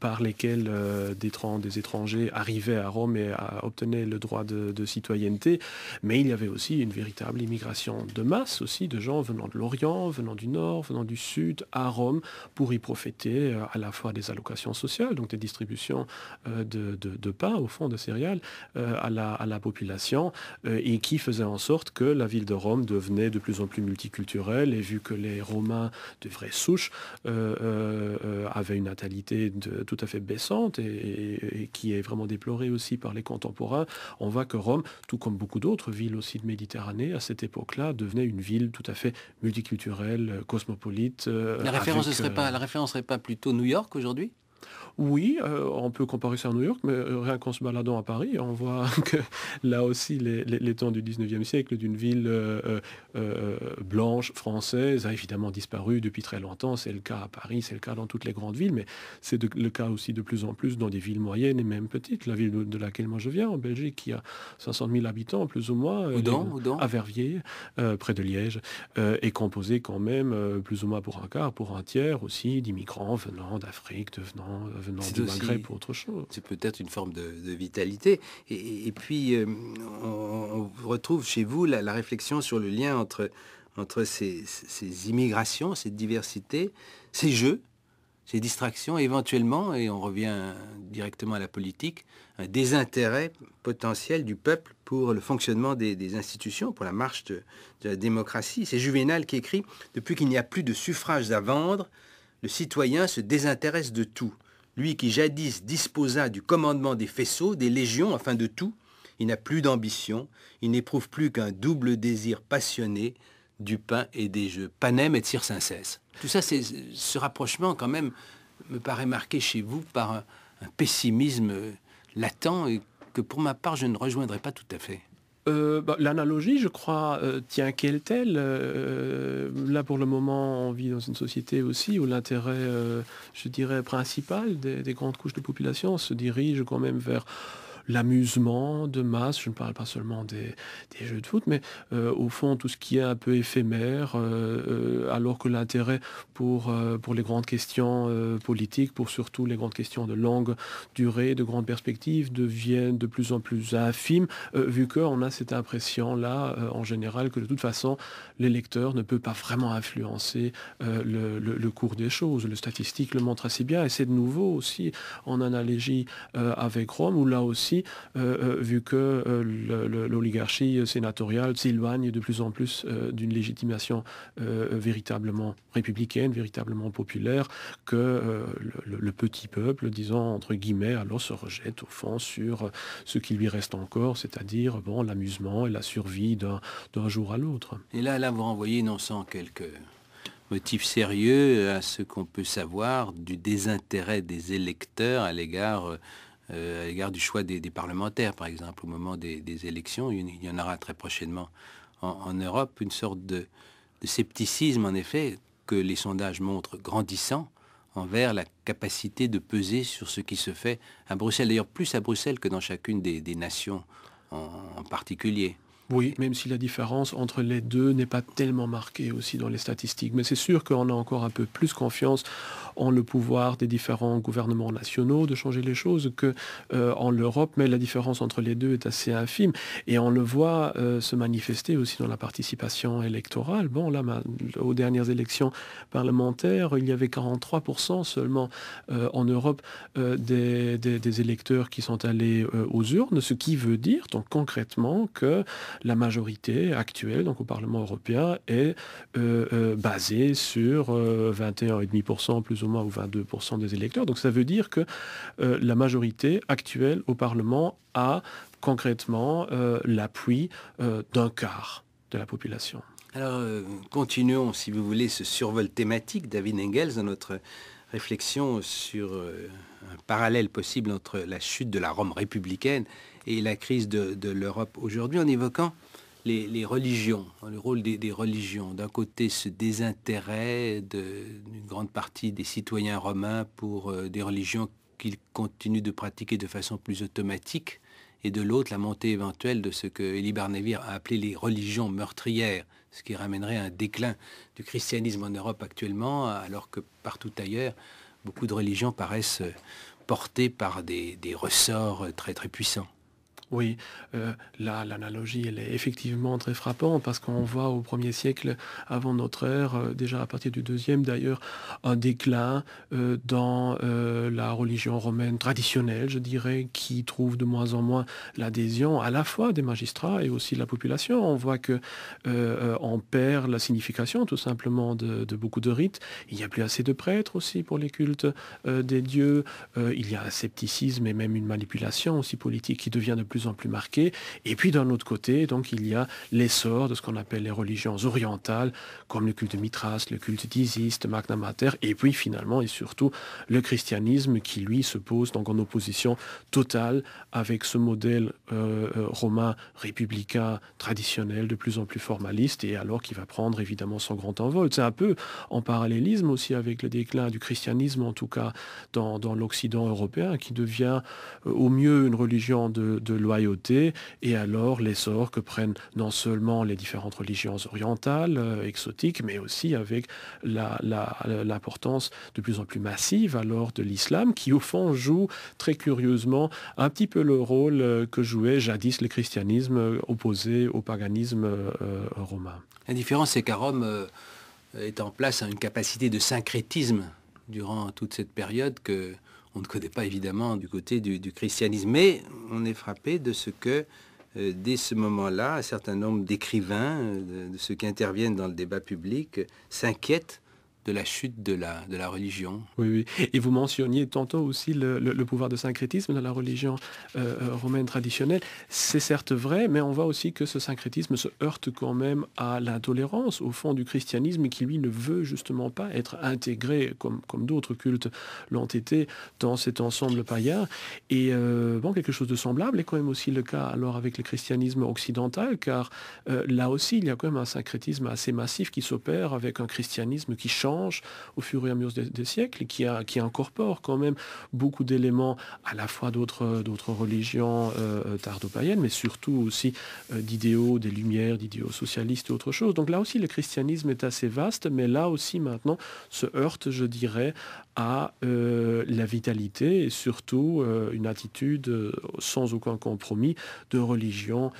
par lesquelles des étrangers arrivaient à Rome et obtenaient le droit de citoyenneté. Mais il y avait aussi une véritable immigration de masse aussi, de gens venant de l'Orient, venant du Nord, venant du Sud, à Rome, pour y profiter à la fois des allocations sociales, donc des distributions de pain, au fond, de céréales, à la population, et qui faisait en sorte que la ville de Rome devenait de plus en plus multiculturelle, et vu que les Romains de vraie souche avaient une natalité tout à fait baissante et qui est vraiment déplorée aussi par les contemporains, on voit que Rome, tout comme beaucoup d'autres villes aussi de Méditerranée, à cette époque-là, devenait une ville tout à fait multiculturelle, cosmopolite. La référence ne serait pas plutôt New York aujourd'hui ? Oui, on peut comparer ça à New York, mais rien qu'en se baladant à Paris, on voit que là aussi, les temps du 19e siècle d'une ville blanche, française, a évidemment disparu depuis très longtemps. C'est le cas à Paris, c'est le cas dans toutes les grandes villes, mais c'est le cas aussi de plus en plus dans des villes moyennes et même petites. La ville de laquelle moi je viens, en Belgique, qui a 500 000 habitants, plus ou moins, à Verviers, près de Liège, est composée quand même, plus ou moins pour un quart, pour un tiers aussi, d'immigrants venant d'Afrique, venant du Maghreb ou autre chose. C'est peut-être une forme de vitalité. Et puis, on retrouve chez vous la réflexion sur le lien entre ces immigrations, cette diversité, ces jeux, ces distractions, éventuellement, et on revient directement à la politique, un désintérêt potentiel du peuple pour le fonctionnement des institutions, pour la marche de la démocratie. C'est Juvénal qui écrit « Depuis qu'il n'y a plus de suffrages à vendre, le citoyen se désintéresse de tout. Lui qui jadis disposa du commandement des faisceaux, des légions, enfin de tout, il n'a plus d'ambition, il n'éprouve plus qu'un double désir passionné du pain et des jeux. Panem et circenses. » Tout ça, ce rapprochement, quand même, me paraît marqué chez vous par un pessimisme latent et que, pour ma part, je ne rejoindrai pas tout à fait. L'analogie, je crois, tient qu'elle telle. Là, pour le moment, on vit dans une société aussi où l'intérêt, je dirais, principal des grandes couches de population se dirige quand même vers l'amusement de masse. Je ne parle pas seulement des jeux de foot, mais au fond, tout ce qui est un peu éphémère, alors que l'intérêt pour les grandes questions politiques, pour surtout les grandes questions de longue durée, de grandes perspectives, deviennent de plus en plus infimes, vu qu'on a cette impression-là, en général, que de toute façon, l'électeur ne peut pas vraiment influencer le cours des choses. Le statistique le montre assez bien, et c'est de nouveau aussi en analogie avec Rome, où là aussi, vu que l'oligarchie sénatoriale s'éloigne de plus en plus d'une légitimation véritablement républicaine, véritablement populaire, que le petit peuple, disons entre guillemets, alors se rejette au fond sur ce qui lui reste encore, c'est-à-dire l'amusement et la survie d'un jour à l'autre. Et là, vous renvoyez non sans quelques motif sérieux à ce qu'on peut savoir du désintérêt des électeurs à l'égard du choix des parlementaires, par exemple, au moment des élections. Il y en aura très prochainement en Europe, une sorte de scepticisme, en effet, que les sondages montrent grandissant envers la capacité de peser sur ce qui se fait à Bruxelles. D'ailleurs, plus à Bruxelles que dans chacune des nations en particulier. Oui, même si la différence entre les deux n'est pas tellement marquée aussi dans les statistiques. Mais c'est sûr qu'on a encore un peu plus confiance en le pouvoir des différents gouvernements nationaux de changer les choses qu'en l'Europe. Mais la différence entre les deux est assez infime. Et on le voit se manifester aussi dans la participation électorale. Bon, là, aux dernières élections parlementaires, il y avait 43% seulement en Europe des électeurs qui sont allés aux urnes, ce qui veut dire donc concrètement que la majorité actuelle, donc au Parlement européen, est basée sur 21,5% plus ou moins ou 22% des électeurs. Donc ça veut dire que la majorité actuelle au Parlement a concrètement l'appui d'un quart de la population. Alors continuons, si vous voulez, ce survol thématique, David Engels, dans notre réflexion sur un parallèle possible entre la chute de la Rome républicaine et la crise de l'Europe aujourd'hui, en évoquant les religions, le rôle des religions. D'un côté, ce désintérêt d'une grande partie des citoyens romains pour des religions qu'ils continuent de pratiquer de façon plus automatique, et de l'autre, la montée éventuelle de ce que Elie Barnevir a appelé les religions meurtrières, ce qui ramènerait à un déclin du christianisme en Europe actuellement, alors que partout ailleurs, beaucoup de religions paraissent portées par des ressorts très très puissants. Oui, là, l'analogie, elle est effectivement très frappante parce qu'on voit au 1er siècle avant notre ère, déjà à partir du 2e d'ailleurs, un déclin dans la religion romaine traditionnelle, je dirais, qui trouve de moins en moins l'adhésion à la fois des magistrats et aussi de la population. On voit que on perd la signification tout simplement de beaucoup de rites. Il n'y a plus assez de prêtres aussi pour les cultes des dieux. Il y a un scepticisme et même une manipulation aussi politique qui devient de plus en plus marqué. Et puis d'un autre côté, donc il y a l'essor de ce qu'on appelle les religions orientales, comme le culte de Mithras, le culte d'Isis, de Magna Mater, et puis finalement et surtout le christianisme qui lui se pose donc en opposition totale avec ce modèle romain républicain traditionnel, de plus en plus formaliste, et alors qui va prendre évidemment son grand envol. C'est un peu en parallélisme aussi avec le déclin du christianisme, en tout cas dans l'Occident européen, qui devient au mieux une religion de loyauté, et alors l'essor que prennent non seulement les différentes religions orientales, exotiques, mais aussi avec l'importance de plus en plus massive alors de l'islam, qui au fond joue très curieusement un petit peu le rôle que jouait jadis le christianisme opposé au paganisme romain. La différence, c'est qu'à Rome est en place une capacité de syncrétisme durant toute cette période que on ne connaît pas évidemment du côté du christianisme, mais on est frappé de ce que, dès ce moment-là, un certain nombre d'écrivains, de ceux qui interviennent dans le débat public, s'inquiètent de la chute de la religion. Oui, oui. Et vous mentionniez tantôt aussi le pouvoir de syncrétisme dans la religion romaine traditionnelle. C'est certes vrai, mais on voit aussi que ce syncrétisme se heurte quand même à l'intolérance, au fond, du christianisme, qui lui ne veut justement pas être intégré, comme d'autres cultes l'ont été, dans cet ensemble païen. Et quelque chose de semblable est quand même aussi le cas alors avec le christianisme occidental, car là aussi, il y a quand même un syncrétisme assez massif qui s'opère avec un christianisme qui change au fur et à mesure des siècles, et qui incorpore quand même beaucoup d'éléments à la fois d'autres religions tardo-païennes, mais surtout aussi d'idéaux des Lumières, d'idéaux socialistes et autre chose. Donc là aussi, le christianisme est assez vaste, mais là aussi maintenant se heurte, je dirais, à la vitalité et surtout une attitude sans aucun compromis de religions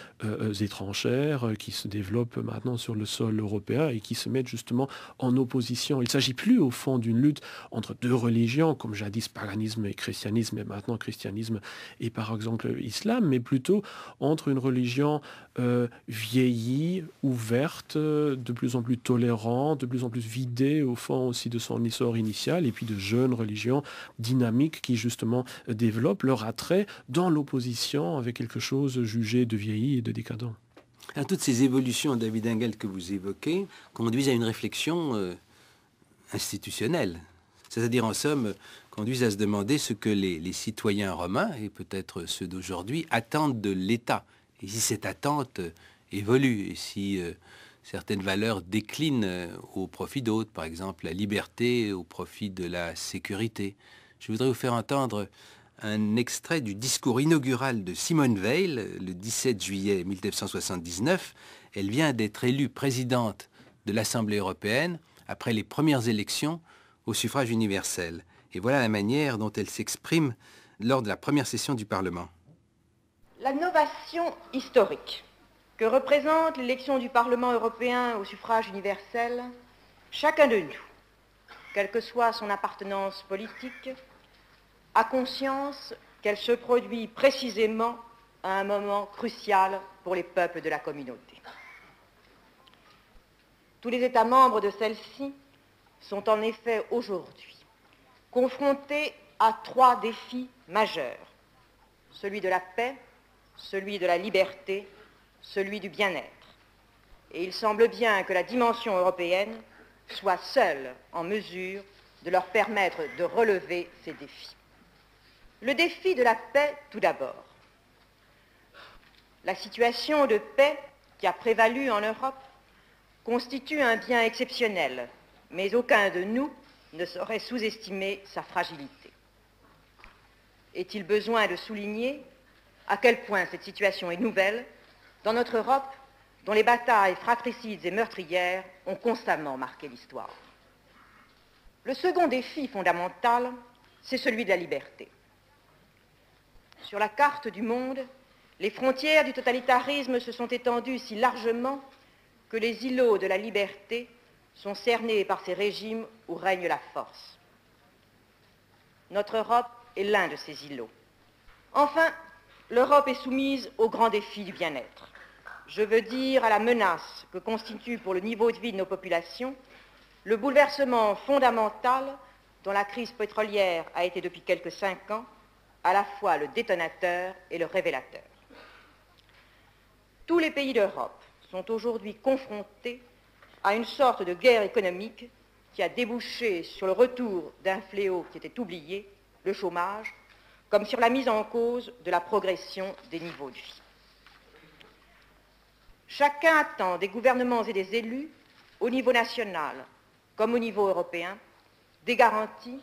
étrangères qui se développent maintenant sur le sol européen et qui se mettent justement en opposition. Il ne s'agit plus au fond d'une lutte entre deux religions, comme jadis paganisme et christianisme, et maintenant christianisme et par exemple islam, mais plutôt entre une religion vieillie, ouverte, de plus en plus tolérante, de plus en plus vidée au fond aussi de son essor initial, et puis de jeunes religions dynamiques qui justement développent leur attrait dans l'opposition avec quelque chose jugé de vieilli et de décadent. Alors, toutes ces évolutions, David Engels, que vous évoquez, conduisent à une réflexion institutionnelles. C'est-à-dire, en somme, conduisent à se demander ce que les citoyens romains, et peut-être ceux d'aujourd'hui, attendent de l'État. Et si cette attente évolue, et si certaines valeurs déclinent au profit d'autres, par exemple la liberté au profit de la sécurité. Je voudrais vous faire entendre un extrait du discours inaugural de Simone Veil, le 17 juillet 1979. Elle vient d'être élue présidente de l'Assemblée européenne après les premières élections au suffrage universel. Et voilà la manière dont elle s'exprime lors de la première session du Parlement. La novation historique que représente l'élection du Parlement européen au suffrage universel, chacun de nous, quelle que soit son appartenance politique, a conscience qu'elle se produit précisément à un moment crucial pour les peuples de la communauté. Tous les États membres de celle-ci sont en effet aujourd'hui confrontés à 3 défis majeurs, celui de la paix, celui de la liberté, celui du bien-être. Et il semble bien que la dimension européenne soit seule en mesure de leur permettre de relever ces défis. Le défi de la paix, tout d'abord. La situation de paix qui a prévalu en Europe constitue un bien exceptionnel, mais aucun de nous ne saurait sous-estimer sa fragilité. Est-il besoin de souligner à quel point cette situation est nouvelle dans notre Europe, dont les batailles fratricides et meurtrières ont constamment marqué l'histoire? Le second défi fondamental, c'est celui de la liberté. Sur la carte du monde, les frontières du totalitarisme se sont étendues si largement que les îlots de la liberté sont cernés par ces régimes où règne la force. Notre Europe est l'un de ces îlots. Enfin, l'Europe est soumise au grand défi du bien-être. Je veux dire à la menace que constitue pour le niveau de vie de nos populations le bouleversement fondamental dont la crise pétrolière a été depuis quelques 5 ans à la fois le détonateur et le révélateur. Tous les pays d'Europe sont aujourd'hui confrontés à une sorte de guerre économique qui a débouché sur le retour d'un fléau qui était oublié, le chômage, comme sur la mise en cause de la progression des niveaux de vie. Chacun attend des gouvernements et des élus, au niveau national comme au niveau européen, des garanties,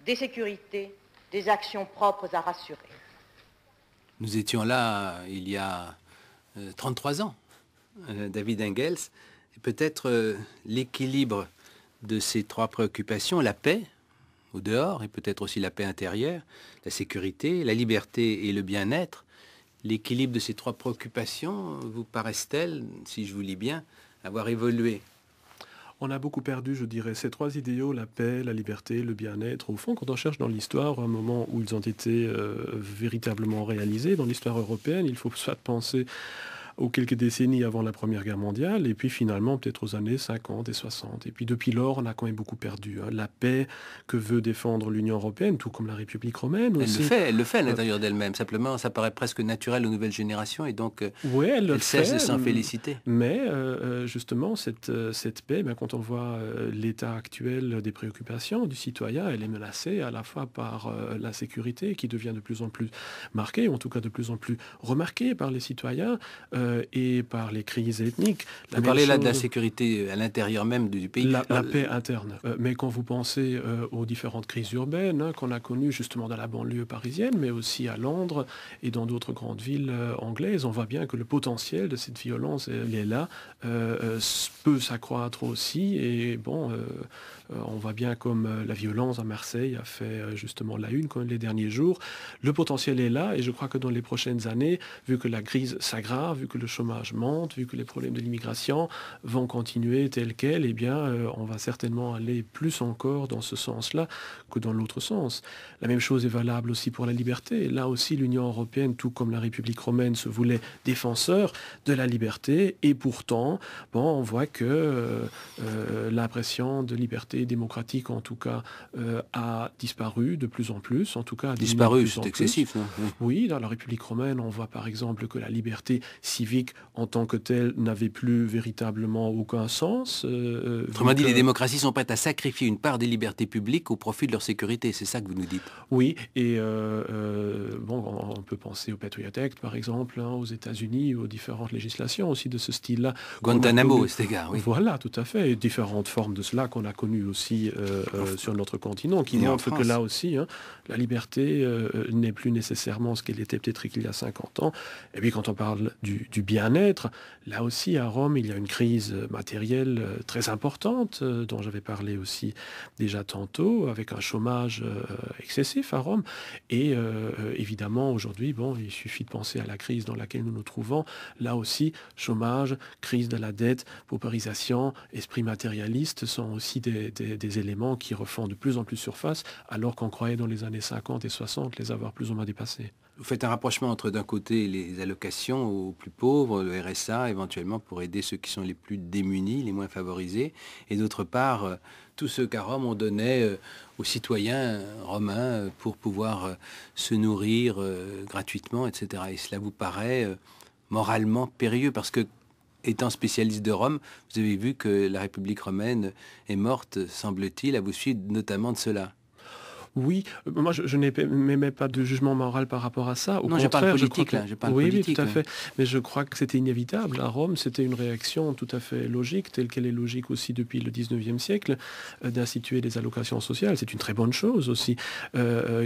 des sécurités, des actions propres à rassurer. Nous étions là il y a 33 ans, David Engels, et peut-être l'équilibre de ces 3 préoccupations, la paix au dehors et peut-être aussi la paix intérieure, la sécurité, la liberté et le bien-être, l'équilibre de ces 3 préoccupations vous paraissent-elles, si je vous lis bien, avoir évolué? On a beaucoup perdu, je dirais, ces 3 idéaux, la paix, la liberté, le bien-être. Au fond, quand on cherche dans l'histoire un moment où ils ont été véritablement réalisés, dans l'histoire européenne, il faut soit penser aux quelques décennies avant la Première Guerre mondiale, et puis finalement peut-être aux années 50 et 60. Et puis depuis lors, on a quand même beaucoup perdu. La paix que veut défendre l'Union européenne, tout comme la République romaine aussi. Elle le fait à l'intérieur d'elle-même. Simplement, ça paraît presque naturel aux nouvelles générations, et donc oui, elle cesse de s'en féliciter. Mais justement, cette paix, quand on voit l'état actuel des préoccupations du citoyen, elle est menacée à la fois par l'insécurité qui devient de plus en plus marquée, ou en tout cas de plus en plus remarquée par les citoyens, et par les crises ethniques. Vous parlez là de la sécurité à l'intérieur même du pays. La paix interne. Mais quand vous pensez aux différentes crises urbaines qu'on a connues justement dans la banlieue parisienne, mais aussi à Londres et dans d'autres grandes villes anglaises, on voit bien que le potentiel de cette violence, il est là, peut s'accroître aussi. Et bon, on voit bien comme la violence à Marseille a fait justement la une quand les derniers jours. Le potentiel est là et je crois que dans les prochaines années, vu que la crise s'aggrave, vu que le chômage monte, vu que les problèmes de l'immigration vont continuer tels quels, eh bien, on va certainement aller plus encore dans ce sens-là que dans l'autre sens. La même chose est valable aussi pour la liberté. Là aussi, l'Union européenne, tout comme la République romaine, se voulait défenseur de la liberté et pourtant, on voit que l'impression de liberté démocratique, en tout cas, a disparu de plus en plus. En tout cas, disparu, c'est excessif. Non? Oui, dans la République romaine, on voit par exemple que la liberté civile civique en tant que tel n'avait plus véritablement aucun sens. Autrement dit, les démocraties sont prêtes à sacrifier une part des libertés publiques au profit de leur sécurité, c'est ça que vous nous dites? Oui, et on peut penser au Patriot Act, par exemple, aux États-Unis, aux différentes législations aussi de ce style-là. Guantanamo, à cet égard, oui. Voilà, tout à fait, et différentes formes de cela qu'on a connues aussi sur notre continent, qui montrent que là aussi, la liberté n'est plus nécessairement ce qu'elle était peut-être il y a 50 ans. Et puis quand on parle du bien-être, là aussi à Rome, il y a une crise matérielle très importante, dont j'avais parlé aussi déjà tantôt, avec un chômage excessif à Rome. Et évidemment, aujourd'hui, il suffit de penser à la crise dans laquelle nous nous trouvons. Là aussi, chômage, crise de la dette, paupérisation, esprit matérialiste sont aussi des éléments qui refont de plus en plus surface, alors qu'on croyait dans les années 50 et 60 les avoir plus ou moins dépassés. Vous faites un rapprochement entre d'un côté les allocations aux plus pauvres, le RSA éventuellement pour aider ceux qui sont les plus démunis, les moins favorisés, et d'autre part tous ceux qu'à Rome on donnait aux citoyens romains pour pouvoir se nourrir gratuitement, etc. Et cela vous paraît moralement périlleux parce que, étant spécialiste de Rome, vous avez vu que la République romaine est morte, semble-t-il, à vous suivre notamment de cela. Oui, moi je n'émets pas de jugement moral par rapport à ça. Au non, je parle politique, là. Oui, tout à fait. Mais je crois que c'était inévitable. À Rome, c'était une réaction tout à fait logique, telle qu'elle est logique aussi depuis le 19e siècle, d'instituer des allocations sociales. C'est une très bonne chose aussi,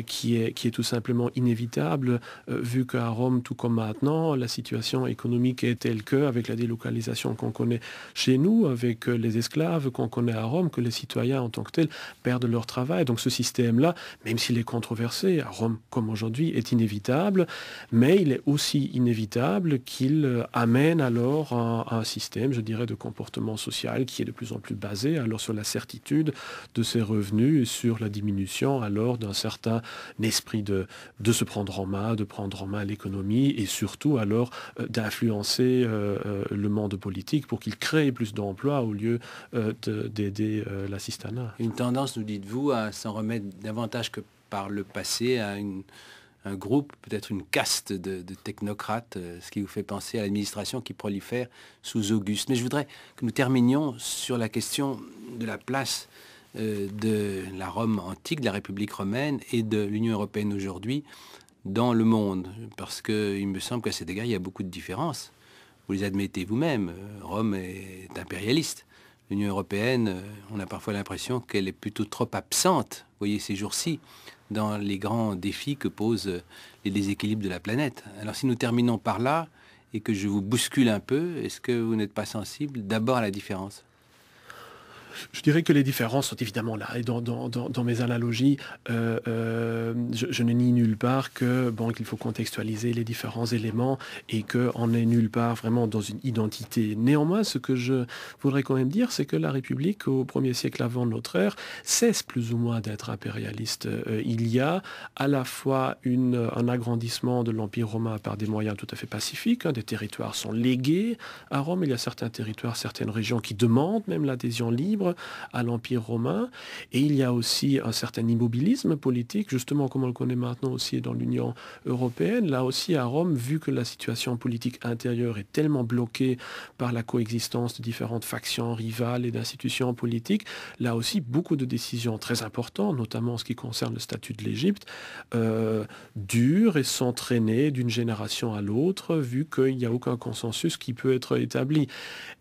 qui est tout simplement inévitable, vu qu'à Rome, tout comme maintenant, la situation économique est telle que, avec la délocalisation qu'on connaît chez nous, avec les esclaves qu'on connaît à Rome, que les citoyens en tant que tels perdent leur travail. Donc ce système-là, même s'il est controversé, à Rome comme aujourd'hui, est inévitable, mais il est aussi inévitable qu'il amène alors un système, je dirais, de comportement social qui est de plus en plus basé alors sur la certitude de ses revenus et sur la diminution alors d'un certain esprit de se prendre en main, de prendre en main l'économie et surtout alors d'influencer le monde politique pour qu'il crée plus d'emplois au lieu d'aider l'assistanat. Une tendance, nous dites-vous, à s'en remettre davantage que par le passé à un groupe, peut-être une caste de technocrates, ce qui vous fait penser à l'administration qui prolifère sous Auguste. Mais je voudrais que nous terminions sur la question de la place de la Rome antique, de la République romaine et de l'Union européenne aujourd'hui dans le monde. Parce qu'il me semble qu'à cet égard, il y a beaucoup de différences. Vous les admettez vous-même. Rome est impérialiste. L'Union européenne, on a parfois l'impression qu'elle est plutôt trop absente, vous voyez, ces jours-ci, dans les grands défis que posent les déséquilibres de la planète. Alors si nous terminons par là, et que je vous bouscule un peu, est-ce que vous n'êtes pas sensible d'abord à la différence ? Je dirais que les différences sont évidemment là. Et dans mes analogies, je ne nie nulle part qu'il faut contextualiser les différents éléments et qu'on n'est nulle part vraiment dans une identité. Néanmoins, ce que je voudrais quand même dire, c'est que la République, au 1er siècle avant notre ère, cesse plus ou moins d'être impérialiste. Il y a à la fois un agrandissement de l'Empire romain par des moyens tout à fait pacifiques. Des territoires sont légués à Rome. Il y a certains territoires, certaines régions qui demandent même l'adhésion libre à l'Empire romain. Et il y a aussi un certain immobilisme politique, justement comme on le connaît maintenant aussi dans l'Union européenne. Là aussi à Rome, vu que la situation politique intérieure est tellement bloquée par la coexistence de différentes factions rivales et d'institutions politiques, là aussi beaucoup de décisions très importantes, notamment en ce qui concerne le statut de l'Égypte, durent et sont traînées d'une génération à l'autre, vu qu'il n'y a aucun consensus qui peut être établi.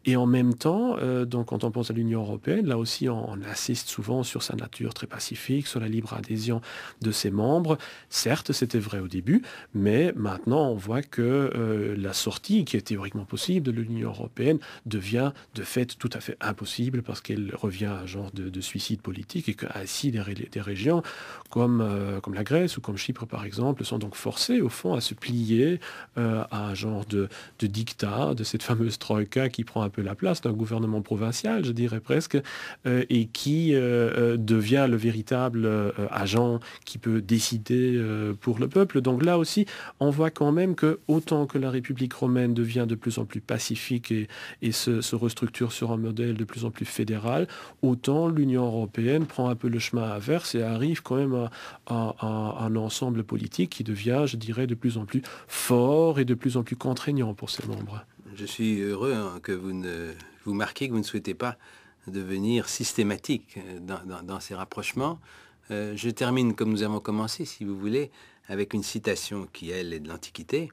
Et en même temps, donc quand on pense à l'Union européenne, là aussi on insiste souvent sur sa nature très pacifique, sur la libre adhésion de ses membres. Certes, c'était vrai au début, mais maintenant on voit que la sortie, qui est théoriquement possible de l'Union européenne, devient de fait tout à fait impossible parce qu'elle revient à un genre de suicide politique et qu'ainsi des régions comme la Grèce ou comme Chypre par exemple sont donc forcées au fond à se plier à un genre de dictat, de cette fameuse troïka qui prend un peu la place d'un gouvernement provincial, je dirais presque, et qui devient le véritable agent qui peut décider pour le peuple. Donc là aussi, on voit quand même que autant que la République romaine devient de plus en plus pacifique et se restructure sur un modèle de plus en plus fédéral, autant l'Union européenne prend un peu le chemin inverse et arrive quand même à un ensemble politique qui devient, je dirais, de plus en plus fort et de plus en plus contraignant pour ses membres. Je suis heureux que vous marquiez que vous ne souhaitez pas devenir systématique dans ces rapprochements. Je termine comme nous avons commencé, si vous voulez, avec une citation qui, elle, est de l'Antiquité.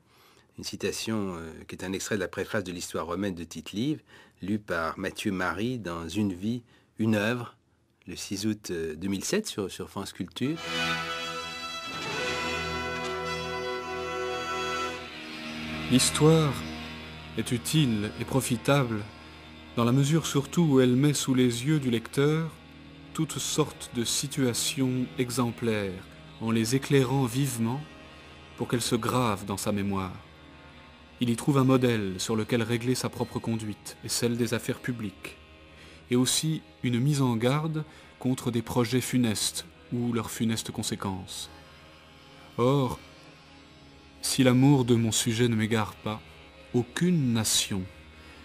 Une citation qui est un extrait de la préface de l'histoire romaine de Tite-Live, lue par Mathieu Marie dans Une vie, une œuvre, le 6 août 2007 sur France Culture. L'histoire est utile et profitable dans la mesure surtout où elle met sous les yeux du lecteur toutes sortes de situations exemplaires en les éclairant vivement pour qu'elles se gravent dans sa mémoire. Il y trouve un modèle sur lequel régler sa propre conduite et celle des affaires publiques, et aussi une mise en garde contre des projets funestes ou leurs funestes conséquences. Or, si l'amour de mon sujet ne m'égare pas, aucune nation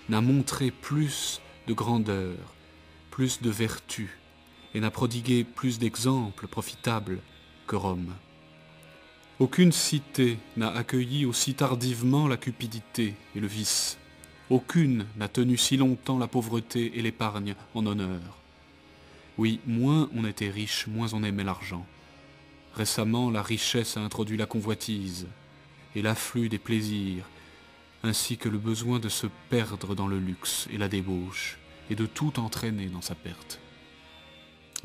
n'a montré plus de grandeur, plus de vertu, et n'a prodigué plus d'exemples profitables que Rome. Aucune cité n'a accueilli aussi tardivement la cupidité et le vice. Aucune n'a tenu si longtemps la pauvreté et l'épargne en honneur. Oui, moins on était riche, moins on aimait l'argent. Récemment, la richesse a introduit la convoitise et l'afflux des plaisirs, ainsi que le besoin de se perdre dans le luxe et la débauche, et de tout entraîner dans sa perte.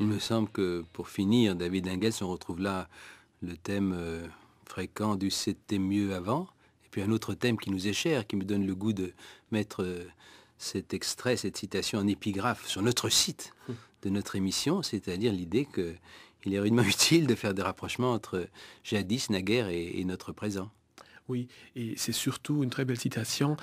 Il me semble que, pour finir, David Engels, on retrouve là le thème fréquent du « c'était mieux avant », et puis un autre thème qui nous est cher, qui me donne le goût de mettre cet extrait, cette citation en épigraphe sur notre site de notre émission, c'est-à-dire l'idée qu'il est rudement utile de faire des rapprochements entre jadis, naguère et notre présent. Oui, et c'est surtout une très belle citation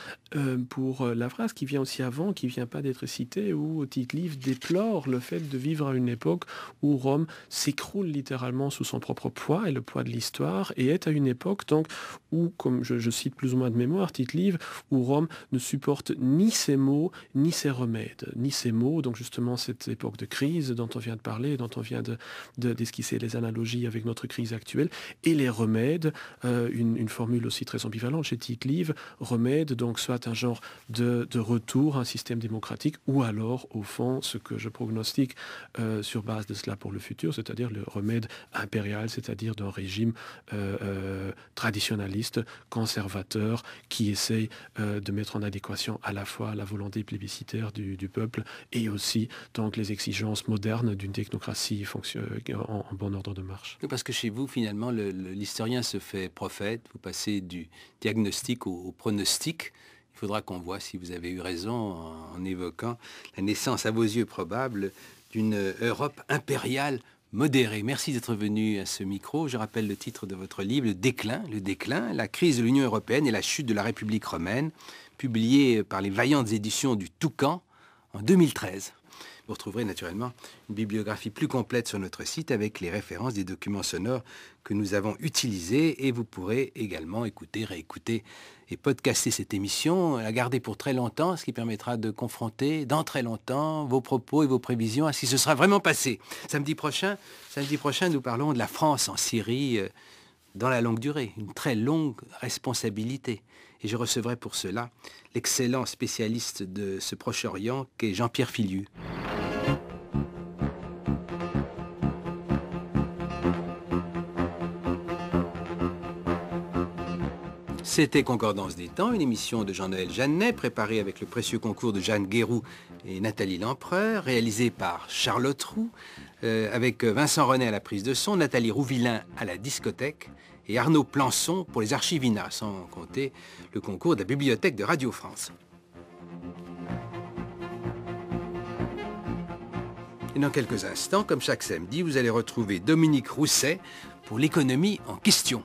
pour la phrase qui vient aussi avant, qui ne vient pas d'être citée, où Tite-Live déplore le fait de vivre à une époque où Rome s'écroule littéralement sous son propre poids et le poids de l'histoire, et est à une époque donc où, comme je cite plus ou moins de mémoire Tite-Live, où Rome ne supporte ni ses maux, ni ses remèdes. Ni ses maux, donc justement cette époque de crise dont on vient de parler, dont on vient d'esquisser les analogies avec notre crise actuelle, et les remèdes, une formule aussi très ambivalente chez Tite-Live, remède donc soit un genre de retour à un système démocratique, ou alors au fond ce que je prognostique sur base de cela pour le futur, c'est-à-dire le remède impérial, c'est-à-dire d'un régime traditionnaliste, conservateur, qui essaye de mettre en adéquation à la fois la volonté plébiscitaire du peuple et aussi donc les exigences modernes d'une technocratie en bon ordre de marche. Parce que chez vous, finalement, l'historien se fait prophète, vous passez du diagnostic au pronostic. Il faudra qu'on voit si vous avez eu raison en évoquant la naissance à vos yeux probable d'une Europe impériale modérée. Merci d'être venu à ce micro. Je rappelle le titre de votre livre, Le déclin, la crise de l'Union européenne et la chute de la République romaine, publié par les vaillantes éditions du Toucan en 2013. Vous retrouverez naturellement une bibliographie plus complète sur notre site avec les références des documents sonores que nous avons utilisés, et vous pourrez également écouter, réécouter et podcaster cette émission, la garder pour très longtemps, ce qui permettra de confronter dans très longtemps vos propos et vos prévisions à ce qui se sera vraiment passé. Samedi prochain, nous parlons de la France en Syrie dans la longue durée, une très longue responsabilité. Et je recevrai pour cela l'excellent spécialiste de ce Proche-Orient qu'est Jean-Pierre Filiu. C'était Concordance des temps, une émission de Jean-Noël Jeannet, préparée avec le précieux concours de Jeanne Guéroux et Nathalie Lempereur, réalisée par Charlotte Roux, avec Vincent René à la prise de son, Nathalie Rouvillain à la discothèque et Arnaud Plançon pour les archives INA, sans compter le concours de la Bibliothèque de Radio France. Et dans quelques instants, comme chaque samedi, vous allez retrouver Dominique Rousset pour l'économie en question.